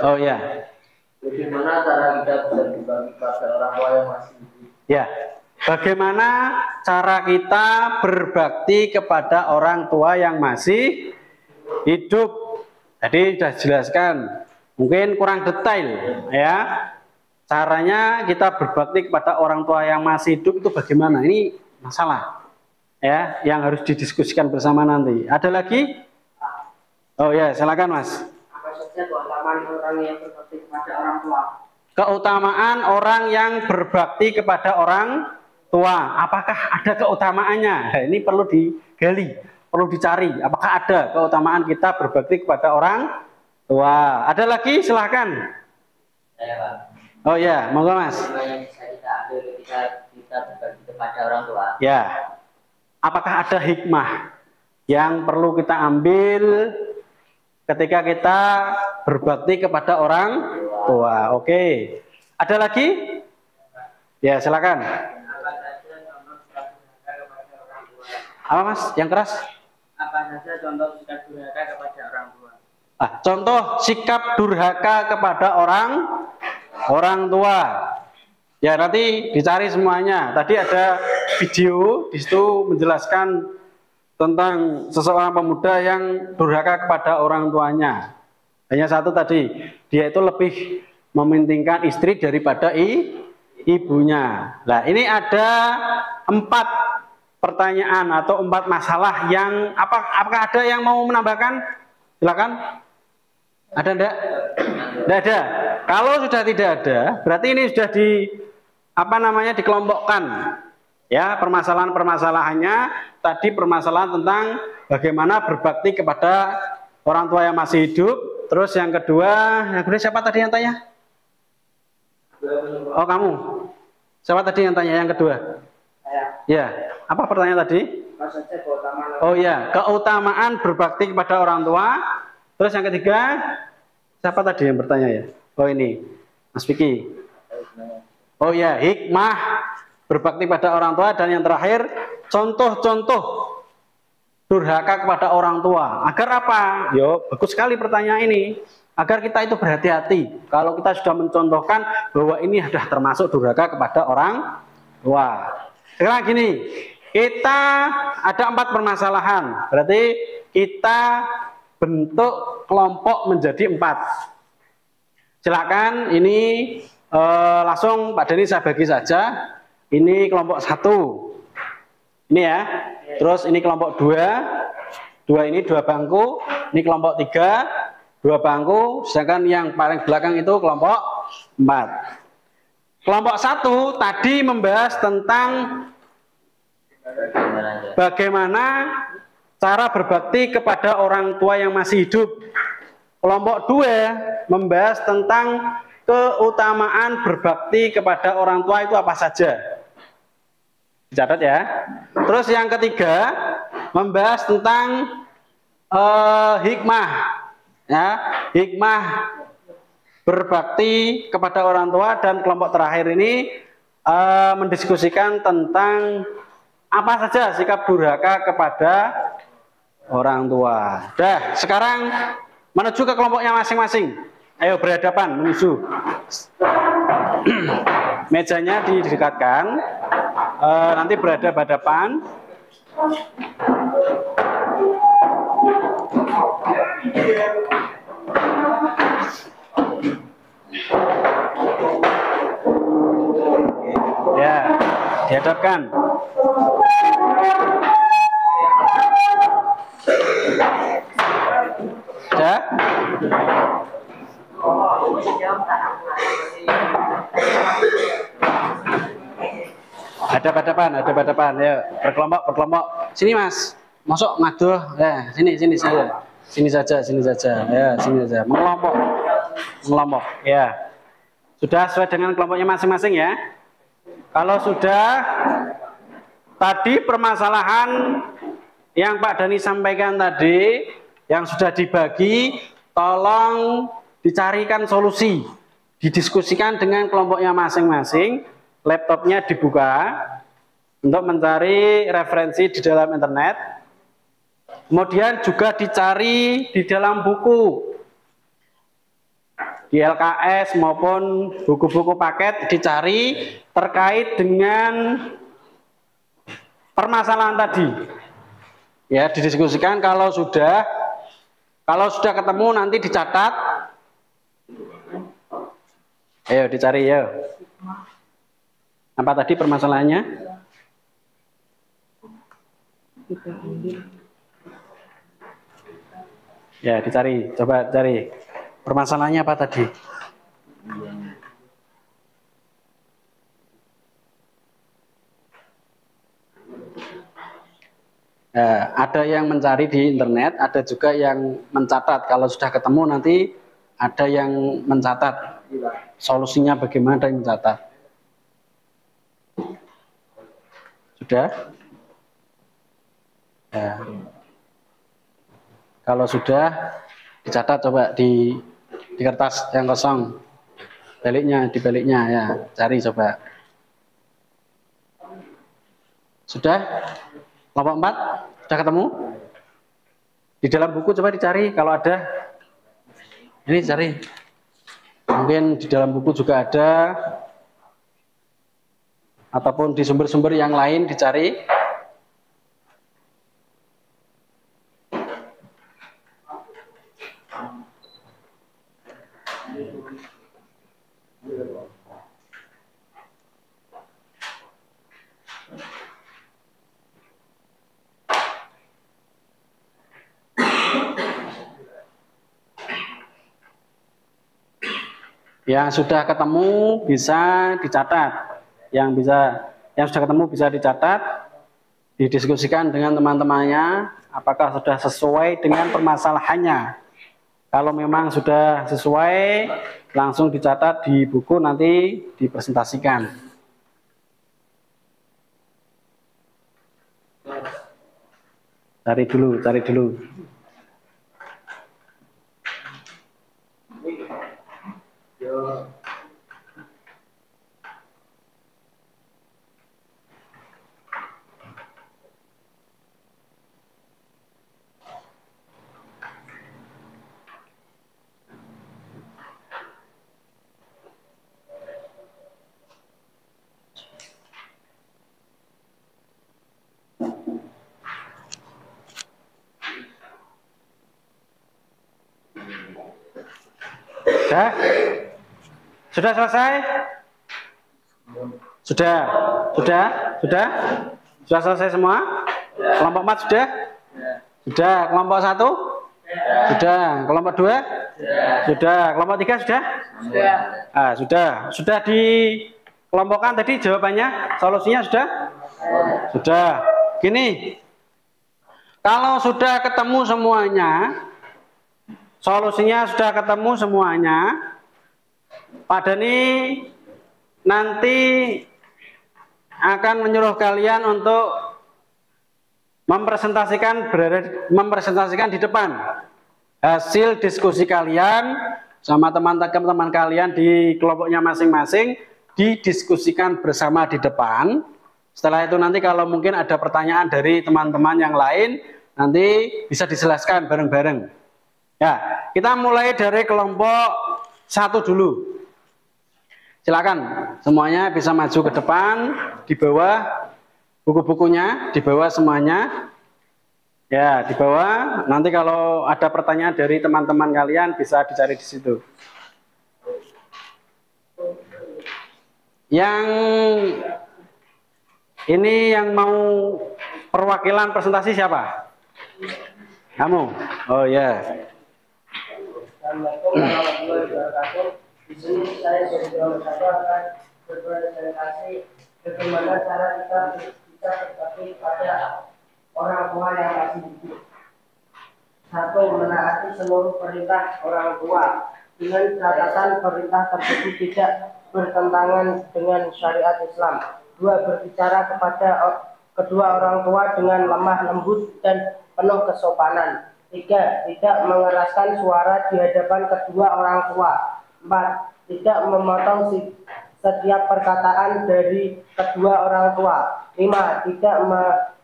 Oh ya. Bagaimana cara kita bisa berbagi kepada orang tua yang masih hidup? Ya. Bagaimana cara kita berbakti kepada orang tua yang masih hidup? Jadi sudah jelaskan. Mungkin kurang detail, ya. Caranya kita berbakti kepada orang tua yang masih hidup itu bagaimana? Ini masalah ya yang harus didiskusikan bersama nanti. Ada lagi? Oh ya, silakan Mas. Apa saja keutamaan orang yang berbakti kepada orang tua? Keutamaan orang yang berbakti kepada orang tua. Apakah ada keutamaannya? Nah, ini perlu digali, perlu dicari. Apakah ada keutamaan kita berbakti kepada orang tua? Ada lagi? Silakan. Saya Pak. Oh ya, monggo Mas. Yang bisa kita ambil ketika kita berbakti kepada orang tua. Ya. Apakah ada hikmah yang perlu kita ambil ketika kita berbakti kepada orang tua? Oke. Ada lagi? Ya, silakan. Apa Mas? Yang keras? Apa saja contoh sikap durhaka kepada orang tua? Contoh sikap durhaka kepada orang tua. Ya, nanti dicari semuanya. Tadi ada video di situ menjelaskan tentang seseorang pemuda yang durhaka kepada orang tuanya. Hanya satu tadi, dia itu lebih mementingkan istri daripada ibunya. Nah, ini ada 4 pertanyaan atau 4 masalah yang apakah ada yang mau menambahkan? Silakan. Ada enggak? Enggak ada. Kalau sudah tidak ada, berarti ini sudah dikelompokkan. Ya, permasalahan-permasalahannya tadi permasalahan tentang bagaimana berbakti kepada orang tua yang masih hidup. Terus yang kedua siapa tadi yang tanya? Oh, kamu. Siapa tadi yang tanya yang kedua? Saya. Ya, apa pertanyaan tadi? Apa saja keutamaan? Oh ya, keutamaan berbakti kepada orang tua. Terus yang ketiga, siapa tadi yang bertanya ya? Oh ini, Mas Vicky. Oh ya, hikmah berbakti pada orang tua. Dan yang terakhir, contoh-contoh durhaka kepada orang tua. Agar apa? Yo, bagus sekali pertanyaan ini. Agar kita itu berhati-hati. Kalau kita sudah mencontohkan bahwa ini sudah termasuk durhaka kepada orang tua. Sekarang gini, kita ada 4 permasalahan. Berarti kita bentuk kelompok menjadi 4. Silakan ini langsung Pak Dhani saya bagi saja. Ini kelompok 1. Ini ya. Terus ini kelompok 2. 2 ini 2 bangku. Ini kelompok 3. 2 bangku, sedangkan yang paling belakang itu kelompok 4. Kelompok 1 tadi membahas tentang bagaimana cara berbakti kepada orang tua yang masih hidup. Kelompok 2 membahas tentang keutamaan berbakti kepada orang tua itu apa saja. Dicatat ya. Terus yang ketiga membahas tentang hikmah, ya, hikmah berbakti kepada orang tua, dan kelompok terakhir ini mendiskusikan tentang apa saja sikap durhaka kepada orang tua. Dah, sekarang menuju ke kelompoknya masing-masing. Ayo berhadapan menuju. Mejanya didekatkan. Nanti berhadapan. Ya, dihadapkan. Ya. Hadap-hadapan, ya, berkelompok. Sini Mas, masuk ngaduh, ya, sini saya, sini saja, ya, sini saja, mengelompok, ya. Sudah sesuai dengan kelompoknya masing-masing ya. Kalau sudah, tadi permasalahan yang Pak Dani sampaikan tadi, yang sudah dibagi, tolong dicarikan solusi, didiskusikan dengan kelompoknya masing-masing. Laptopnya dibuka untuk mencari referensi di dalam internet. Kemudian juga dicari di dalam buku, di LKS maupun buku-buku paket, dicari terkait dengan permasalahan tadi. Ya, didiskusikan. Kalau sudah ketemu nanti dicatat. Ayo dicari ya. Apa tadi permasalahannya? Ya, dicari, coba cari. Permasalahannya apa tadi? Ya, ada yang mencari di internet, ada juga yang mencatat. Kalau sudah ketemu nanti ada yang mencatat. Solusinya bagaimana, ada yang mencatat. Sudah? Ya. Kalau sudah dicatat, coba di kertas yang kosong, di baliknya ya, cari coba. Sudah? Kelompok 4 sudah ketemu? Di dalam buku coba dicari kalau ada. Ini cari. Mungkin di dalam buku juga ada, ataupun di sumber-sumber yang lain dicari. Yang sudah ketemu bisa dicatat. Yang sudah ketemu bisa dicatat, didiskusikan dengan teman-temannya apakah sudah sesuai dengan permasalahannya. Kalau memang sudah sesuai, langsung dicatat di buku, nanti dipresentasikan. Cari dulu. Sudah selesai? Sudah selesai semua? Kelompok 4 sudah? Sudah. Kelompok 1? Sudah. Kelompok 2? Sudah. Kelompok 3 sudah? Sudah. Ah, sudah. Sudah dikelompokkan tadi jawabannya, solusinya sudah? Sudah. Gini. Kalau sudah ketemu semuanya, solusinya sudah ketemu semuanya, Pak Dani nanti akan menyuruh kalian untuk mempresentasikan di depan hasil diskusi kalian sama teman-teman kalian di kelompoknya masing-masing, didiskusikan bersama di depan. Setelah itu nanti kalau mungkin ada pertanyaan dari teman-teman yang lain, nanti bisa dijelaskan bareng-bareng. Ya, kita mulai dari kelompok 1 dulu. Silakan semuanya bisa maju ke depan, di bawah buku-bukunya, di bawah semuanya. Ya, di bawah. Nanti kalau ada pertanyaan dari teman-teman kalian bisa dicari di situ. Yang ini yang mau perwakilan presentasi siapa? Kamu? Oh ya. Assalamualaikum warahmatullahi wabarakatuh. Di sini saya dari kelompok 1 akan berpresentasi bagaimana cara kita bisa berbakti pada orang tua yang masih hidup. 1. Menaati seluruh perintah orang tua dengan catatan perintah tersebut tidak bertentangan dengan syariat Islam. 2. Berbicara kepada kedua orang tua dengan lemah lembut dan penuh kesopanan. 3. Tidak mengeraskan suara di hadapan kedua orang tua. 4. Tidak memotong setiap perkataan dari kedua orang tua. 5. Tidak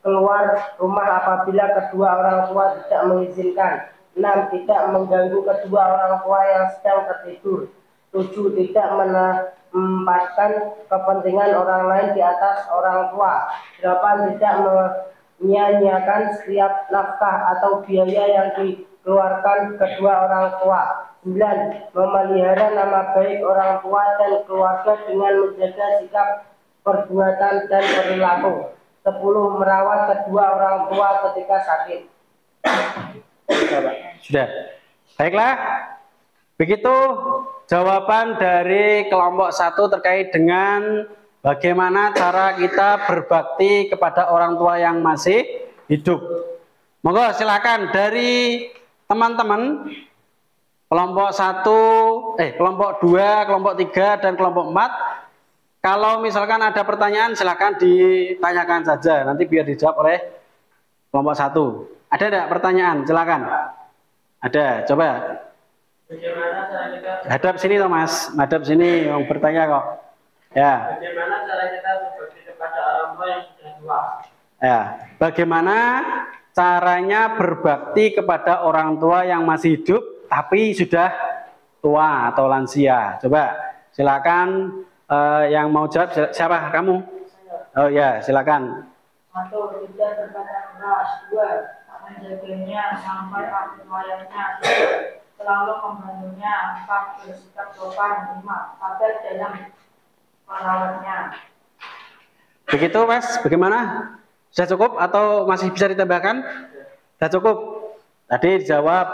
keluar rumah apabila kedua orang tua tidak mengizinkan. 6. Tidak mengganggu kedua orang tua yang sedang tertidur. 7. Tidak menempatkan kepentingan orang lain di atas orang tua. 8. Tidak menyia-nyiakan setiap nafkah atau biaya yang dikeluarkan kedua orang tua. 9. Memelihara nama baik orang tua dan keluarga dengan menjaga sikap, perbuatan, dan perilaku. 10. Merawat kedua orang tua ketika sakit. Sudah. Baiklah. Begitu jawaban dari kelompok 1 terkait dengan bagaimana cara kita berbakti kepada orang tua yang masih hidup. Monggo silakan dari teman-teman kelompok 1, kelompok 2, kelompok 3, dan kelompok 4. Kalau misalkan ada pertanyaan silakan ditanyakan saja. Nanti biar dijawab oleh kelompok 1. Ada enggak pertanyaan? Silakan. Ada, coba. Bagaimana cara kita Hadap sini Thomas, hadap sini yang bertanya kok. Ya. Bagaimana cara kita berbakti kepada orang tua yang sudah tua? Ya, bagaimana caranya berbakti kepada orang tua yang masih hidup tapi sudah tua atau lansia? Coba silakan yang mau jawab siapa? Kamu? Oh ya, silakan. 1. Tidak berkata keras. 2. Menjaganya sampai akhir hayatnya. Selalu membantunya. 4. Bersikap sopan. 5. Sabar dalam merawatnya. Begitu Mas, bagaimana? Sudah cukup atau masih bisa ditambahkan? Sudah cukup. Tadi dijawab,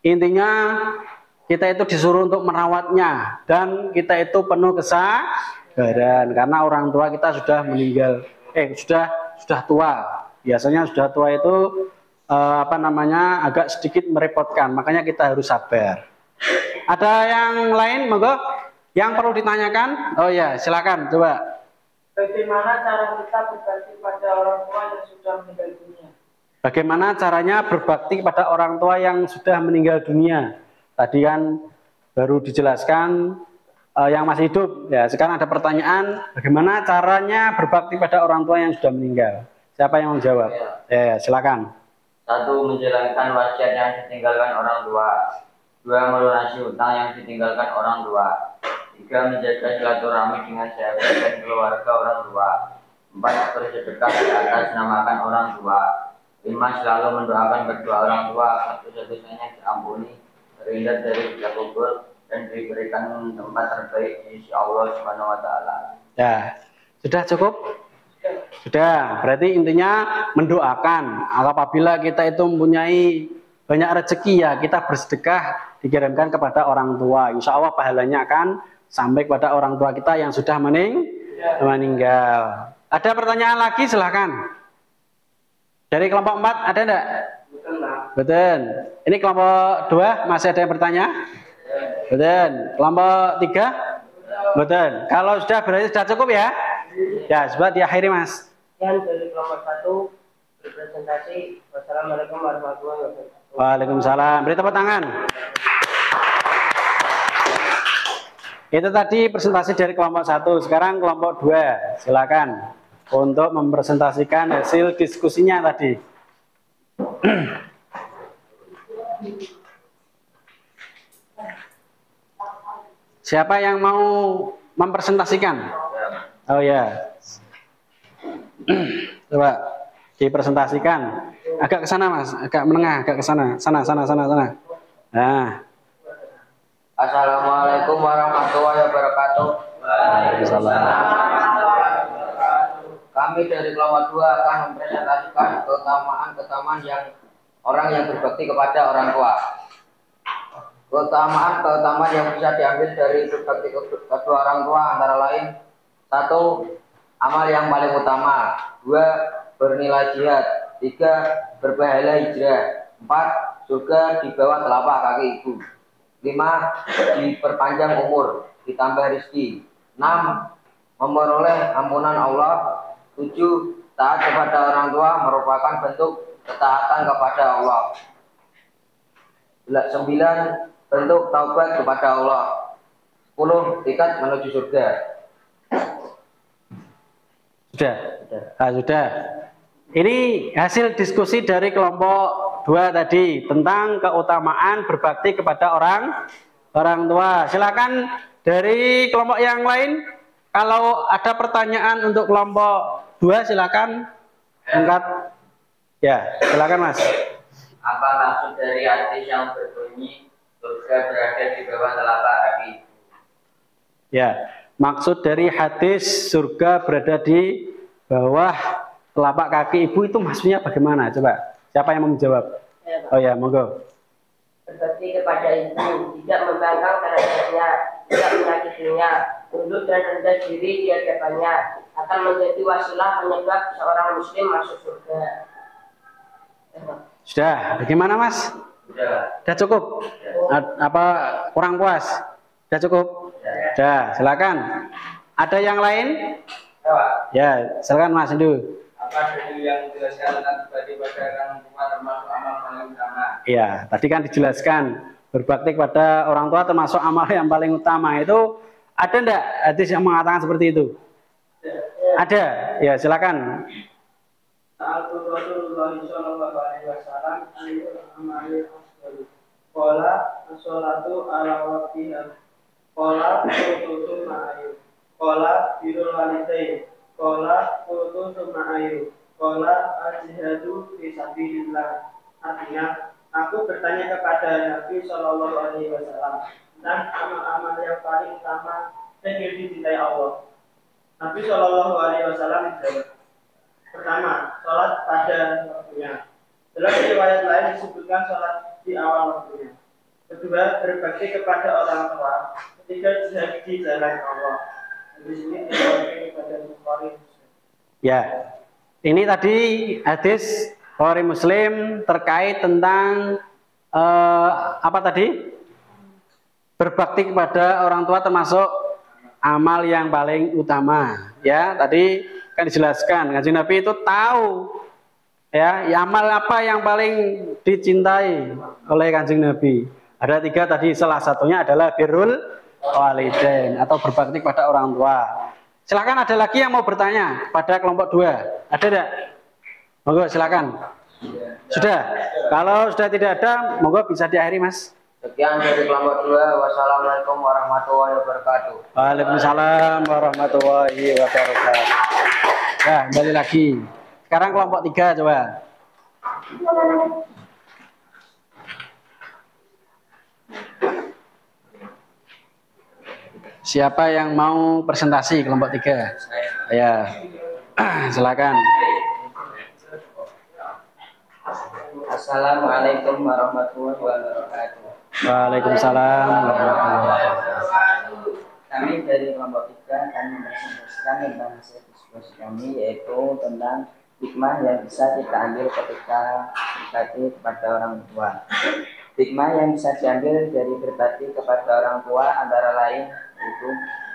intinya kita itu disuruh untuk merawatnya dan kita itu penuh kesabaran karena orang tua kita sudah meninggal, sudah tua. Biasanya sudah tua itu agak sedikit merepotkan, makanya kita harus sabar. Ada yang lain, monggo? Yang perlu ditanyakan? Oh ya, silakan coba. Bagaimana cara kita berbakti pada orang tua yang sudah meninggal dunia? Bagaimana caranya berbakti kepada orang tua yang sudah meninggal dunia? Tadi kan baru dijelaskan yang masih hidup. Ya, sekarang ada pertanyaan, bagaimana caranya berbakti pada orang tua yang sudah meninggal? Siapa yang mau jawab? Ya, silakan. 1. Menjalankan wasiat yang ditinggalkan orang tua. 2. Melunasi hutang yang ditinggalkan orang tua. 3. Menjaga silaturahmi dengan sahabat dan keluarga orang tua. 4. Bersedekah di atas namakan orang tua. 5. Selalu mendoakan kedua orang tua satu-satunya diampuni, terhindar dari siksa kubur, dan diberikan tempat terbaik di sisi Allah Subhanahu wa taala. Ya, sudah cukup? Sudah. Berarti intinya mendoakan apabila kita itu mempunyai banyak rezeki, ya kita bersedekah dikirimkan kepada orang tua. Insya Allah pahalanya akan sampai kepada orang tua kita yang sudah meninggal. Ada pertanyaan lagi, silahkan. Dari kelompok 4 ada enggak? Betul. Ini kelompok 2 masih ada yang bertanya? Betul. Kelompok 3? Betul. Kalau sudah berarti sudah cukup ya? Ya, coba diakhiri Mas. Yang dari kelompok 1 berpresentasi. Wassalamualaikum warahmatullahi wabarakatuh. Waalaikumsalam. Beri tepuk tangan. Itu tadi presentasi dari kelompok 1. Sekarang kelompok 2. Silakan untuk mempresentasikan hasil diskusinya tadi. Siapa yang mau mempresentasikan? Oh ya. Coba dipresentasikan. Agak ke sana Mas, agak menengah, agak ke sana. Sana. Nah. Assalamualaikum warahmatullahi wabarakatuh. Waalaikumsalam. Kami dari kelompok 2 akan mempresentasikan keutamaan yang orang yang berbakti kepada orang tua. Keutamaan yang bisa diambil dari berbakti kedua orang tua antara lain: 1. Amal yang paling utama. 2. Bernilai jihad. 3. Berpahala hijrah. 4. Surga di bawah telapak kaki ibu. 5. Diperpanjang umur, ditambah rezeki. 6. Memperoleh ampunan Allah. 7. Taat kepada orang tua merupakan bentuk ketaatan kepada Allah. 9. Bentuk taubat kepada Allah. 10. Tiket menuju surga. Sudah. Ini hasil diskusi dari kelompok 2 tadi tentang keutamaan berbakti kepada orang tua. Silakan dari kelompok yang lain, kalau ada pertanyaan untuk kelompok 2 silakan angkat. Ya, silakan Mas. Apa maksud dari hadis yang berbunyi surga berada di bawah telapak kaki? Ya, maksud dari hadis surga berada di bawah telapak kaki ibu itu maksudnya bagaimana? Coba, siapa yang mau menjawab? Oh ya, monggo. Berbakti kepada ibu, tidak membangkang terhadapnya, tidak menyakitinya, tunduk dan rendah diri di hadapannya, akan menjadi wasilah penyebab seorang muslim masuk surga. Sudah, bagaimana Mas? Sudah cukup? Apa kurang puas? Sudah cukup? Sudah, silakan. Ada yang lain? Ya, silakan Mas Indu. Apa dari yang dijelaskan tentang berbakti pada orang tua termasuk amal paling utama? Iya, tadi kan dijelaskan berbakti kepada orang tua termasuk amal yang paling utama. Itu ada enggak hadis yang mengatakan seperti itu? Ada. Ya, silakan. Rasulullah sallallahu alaihi wasallam amali asbaru. Qala as-salatu ala waqtiha. Qala tutu ma'ayu. Qala birrul walidain. Qala tutu ma'ayu. Qala al-jihadu fi sabilillah. Artinya, aku bertanya kepada Nabi sallallahu alaihi wasallam tentang amal-amal yang paling utama dan yang dicintai Allah. Nabi sallallahu alaihi wasallam menjawab, pertama, sholat pada waktunya. Dalam riwayat lain disebutkan sholat di awal waktunya. Kedua, berbakti kepada orang tua. Ketiga, jihad di jalan Allah. Di sini kepada Bukhari. Ya, ini tadi hadis Bukhari Muslim terkait tentang apa tadi? Berbakti kepada orang tua termasuk amal yang paling utama. Ya, tadi kan dijelaskan, Kanjeng Nabi itu tahu ya, amal apa yang paling dicintai oleh Kanjeng Nabi. Ada 3 tadi, salah satunya adalah birrul walidain atau berbakti kepada orang tua. Silakan, ada lagi yang mau bertanya pada kelompok 2? Ada tidak? Monggo silakan. Sudah. Kalau sudah tidak ada, monggo bisa diakhiri Mas. Sekian dari kelompok 2. Wassalamualaikum warahmatullahi wabarakatuh. Waalaikumsalam warahmatullahi wabarakatuh. Ya, kembali lagi. Sekarang kelompok 3 coba. Siapa yang mau presentasi kelompok 3? Ya, silakan. Assalamualaikum warahmatullahi wabarakatuh. Waalaikumsalam warahmatullahi wabarakatuh. Kami dari kelompok 3 akan mempresentasikan tentang hasil diskusi kami, yaitu tentang hikmah yang bisa kita ambil ketika berbakti kepada orang tua. Hikmah yang bisa diambil dari berbakti kepada orang tua antara lain yaitu: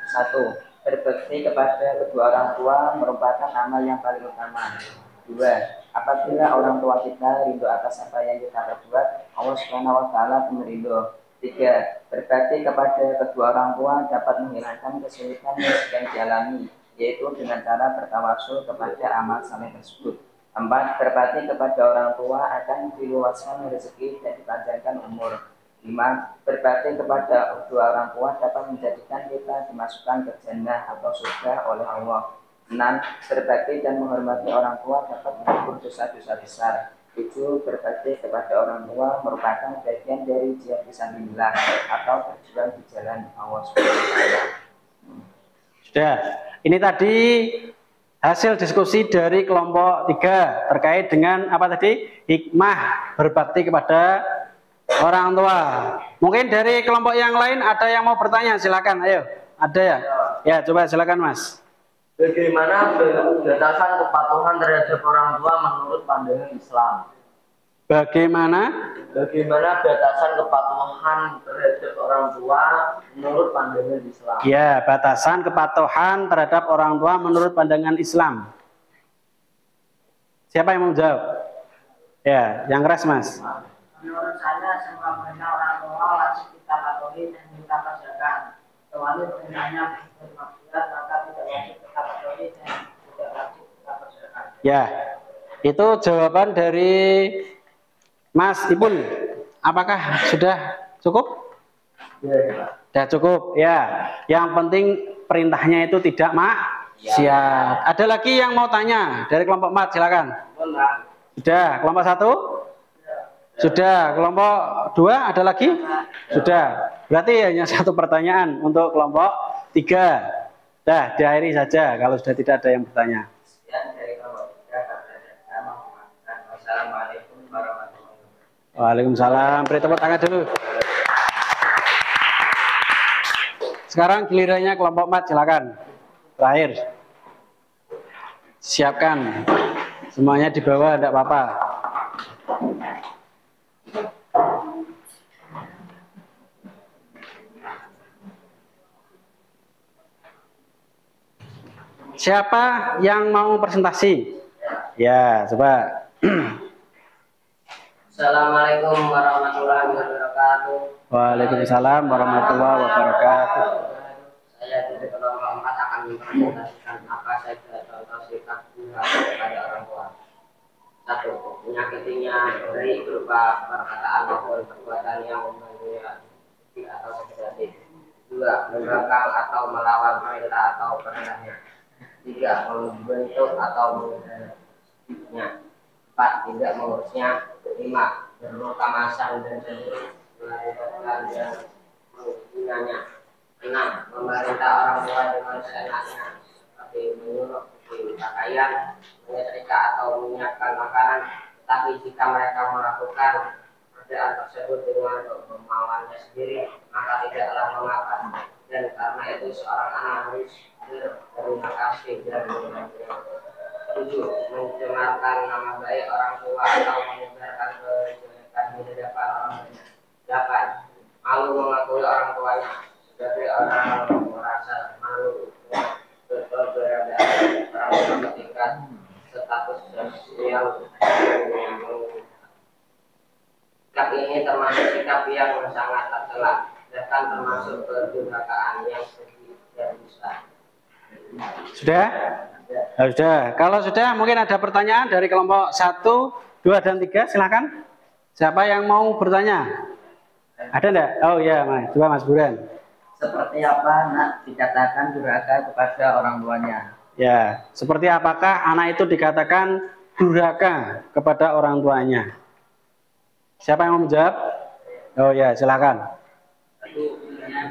1. Berbakti kepada kedua orang tua merupakan amal yang paling utama. 2. Apabila orang tua kita rindu atas apa yang kita perbuat, Allah Subhanahu wa Ta'ala pun rindu. 3. Berbakti kepada kedua orang tua dapat menghilangkan kesulitan yang sedang dialami, yaitu dengan cara bertawasul kepada amal saleh tersebut. 4. Berbakti kepada orang tua akan diluaskan rezeki dan dipanjangkan umur. 5. Berbakti kepada kedua orang tua dapat menjadikan kita dimasukkan ke jannah atau surga oleh Allah. 6. Berbakti dan menghormati orang tua dapat menghapus dosa-dosa besar. 7. Berbakti kepada orang tua merupakan bagian dari jihad fisabilillah atau berjuang di jalan Allah SWT. Sudah, ini tadi hasil diskusi dari kelompok 3 terkait dengan apa tadi? Hikmah berbakti kepada orang tua. Mungkin dari kelompok yang lain ada yang mau bertanya, silakan. Ayo, ada ya? Ya, coba silakan Mas. Bagaimana batasan kepatuhan terhadap orang tua menurut pandangan Islam? Bagaimana batasan kepatuhan terhadap orang tua menurut pandangan Islam? Ya, batasan kepatuhan terhadap orang tua menurut pandangan Islam. Siapa yang mau jawab? Ya, yang keras Mas. Menurut saya, semua perintah orang tua wajib kita patuhi dan kita kerjakan. Kecuali perintahnya bermaksiat, maka tidak wajib kita patuhi dan tidak wajib kita kerjakan. Ya, itu jawaban dari Mas Ipul. Apakah sudah cukup? Ya. Sudah cukup. Ya, yang penting perintahnya itu tidak maksiat. Ada lagi yang mau tanya dari kelompok 4, silakan. Sudah, kelompok 1? Sudah, kelompok 2 ada lagi? Sudah. Berarti hanya satu pertanyaan untuk kelompok 3. Dah, diakhiri saja kalau sudah tidak ada yang bertanya. Wassalamualaikum warahmatullahi wabarakatuh. Waalaikumsalam. Beri tepuk tangan dulu. Sekarang gilirannya kelompok 4, silakan. Terakhir. Siapkan. Semuanya di bawah, tidak apa-apa. Siapa yang mau presentasi? Ya, coba. Assalamualaikum warahmatullahi wabarakatuh. Waalaikumsalam warahmatullahi wabarakatuh. Saya dari kelompok 4 akan mempresentasikan apa saja contoh sikap durhaka kepada orang tua. 1. Menyakitinya baik berupa perkataan maupun perbuatan yang membahayakan atau sekedar. 2. Membangkang atau melawan perintah atau perintahnya. 3. Membentuk atau menghendaknya. 4. Tidak mengurusnya. 5. Bermuka masam dan cenderung melakukan dan menggunakannya. 6. Memerintah orang tua dengan seenaknya, seperti menyuruh beli pakaian, menyetrika atau menyiapkan makanan. Tetapi jika mereka melakukan pekerjaan tersebut dengan kemauannya sendiri, maka tidaklah mengapa. Dan karena itu seorang anak harus berterima kasih dan mengenalnya. 7. Mencemarkan nama baik orang tua atau menyebarkan kejelekan di hadapan orang lain. 8. Malu mengakui orang tuanya sebagai orang yang merasa malu keberadaan orang tua ketika status sosial. Sikap ini termasuk sikap yang sangat tercela, bahkan termasuk kedurhakaan yang sedemikian besar. Sudah? Ya, sudah. Kalau sudah, mungkin ada pertanyaan dari kelompok 1, 2, dan 3. Silakan. Siapa yang mau bertanya? Ada enggak? Oh ya, Mas. Coba Mas Buran. Seperti apa nak dikatakan durhaka kepada orang tuanya? Ya, seperti apakah anak itu dikatakan durhaka kepada orang tuanya? Siapa yang mau menjawab? Oh ya, silakan. 1.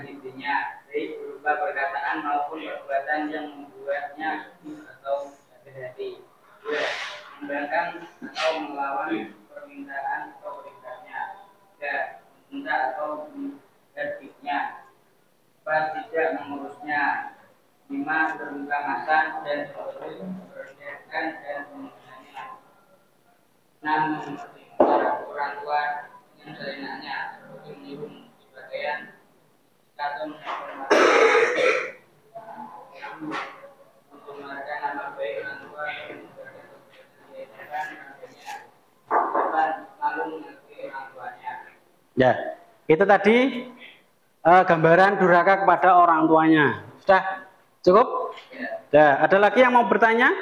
Intinya baik berupa perkataan maupun perbuatan yang membuatnya atau sakit hati. 2. Membangkang atau melawan permintaan atau perintahnya. 3. Minta atau tidak mengurusnya. 5. Bermuka-makan dan berniatkan dan menggunakannya. 6. Melarang orang tua dengan seenaknya seperti menyuruh sebagaian atau untuk mengeluarkan nama baik orang tua dan lalu mengerti orang tuanya. Ya, itu tadi gambaran durhaka kepada orang tuanya. Sudah cukup? Ya, ada lagi yang mau bertanya?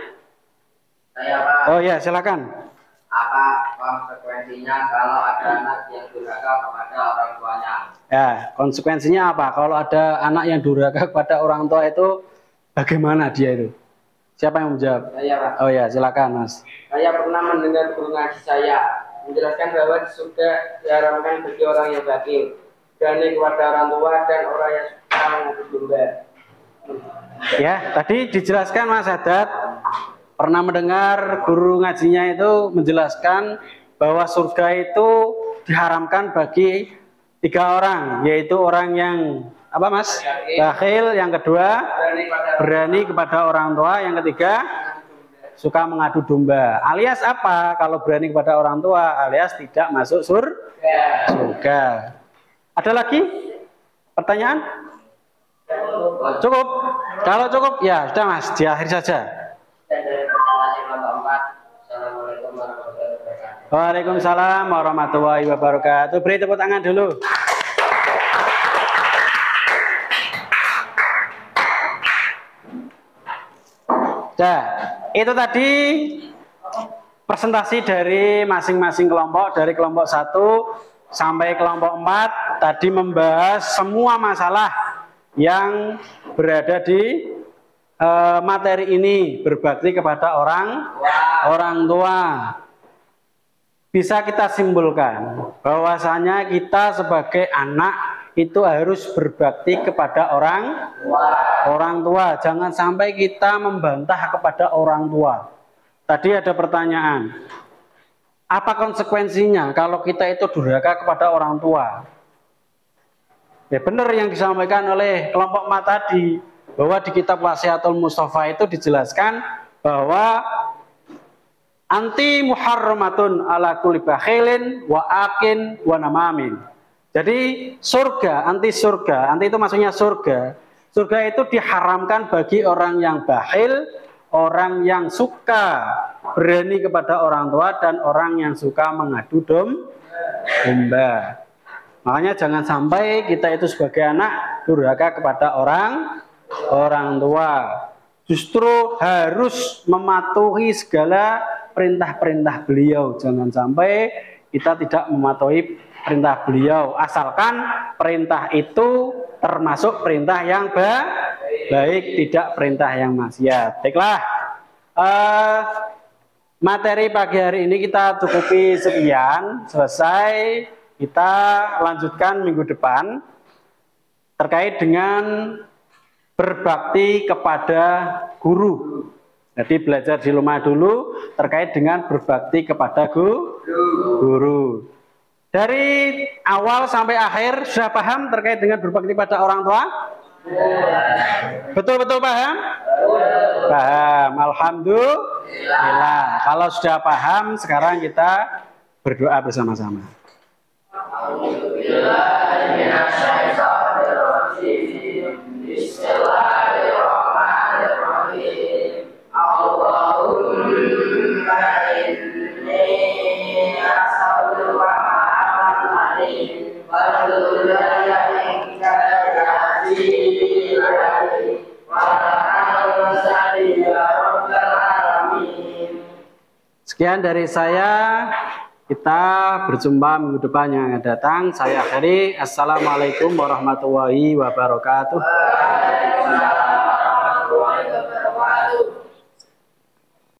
Saya, Pak. Oh ya, silakan. Apa konsekuensinya kalau ada anak yang durhaka kepada orang tuanya? Ya, konsekuensinya apa? Kalau ada anak yang durhaka kepada orang tua itu bagaimana dia itu? Siapa yang menjawab? Saya, Pak. Oh ya, silakan, Mas. Saya pernah mendengar guru ngaji saya menjelaskan bahwa di surga diharamkan bagi orang yang bakhil, berani kepada orang tua dan orang yang suka mengadu domba. Ya, tadi dijelaskan Mas Haddad pernah mendengar guru ngajinya itu menjelaskan bahwa surga itu diharamkan bagi 3 orang, yaitu orang yang apa Mas? Bakhil, yang kedua berani kepada orang tua, yang ketiga suka mengadu domba. Alias apa? Kalau berani kepada orang tua, alias tidak masuk surga. Ada lagi pertanyaan? Cukup? Kalau cukup, ya sudah Mas, diakhiri saja. Waalaikumsalam warahmatullahi wabarakatuh. Beri tepuk tangan dulu. Nah, itu tadi presentasi dari masing-masing kelompok, dari kelompok 1 sampai kelompok 4 tadi membahas semua masalah yang berada di materi ini, berbakti kepada orang tua. Bisa kita simpulkan bahwasanya kita sebagai anak itu harus berbakti kepada orang tua. Jangan sampai kita membantah kepada orang tua. Tadi ada pertanyaan, apa konsekuensinya kalau kita itu durhaka kepada orang tua? Ya benar yang disampaikan oleh kelompok 4 tadi, bahwa di kitab Wasiatul Mustafa itu dijelaskan bahwa anti muharramatun ala kulli bakhilin wa akin wa namamin. Jadi surga, anti itu maksudnya surga. Surga itu diharamkan bagi orang yang bakhil, orang yang suka berani kepada orang tua, dan orang yang suka mengadu domba. Makanya jangan sampai kita itu sebagai anak durhaka kepada orang tua. Justru harus mematuhi segala perintah-perintah beliau. Jangan sampai kita tidak mematuhi perintah beliau, asalkan perintah itu termasuk perintah yang baik, tidak perintah yang maksiat. Baiklah, materi pagi hari ini kita cukupi sekian, selesai. Kita lanjutkan minggu depan terkait dengan berbakti kepada guru. Jadi belajar di rumah dulu terkait dengan berbakti kepada guru. Dari awal sampai akhir sudah paham terkait dengan berbakti pada orang tua? Betul-betul paham? Paham. Alhamdulillah. Kalau sudah paham, sekarang kita berdoa bersama-sama. Sekian dari saya, kita berjumpa minggu depan yang akan datang. Saya akhiri. Assalamualaikum warahmatullahi wabarakatuh.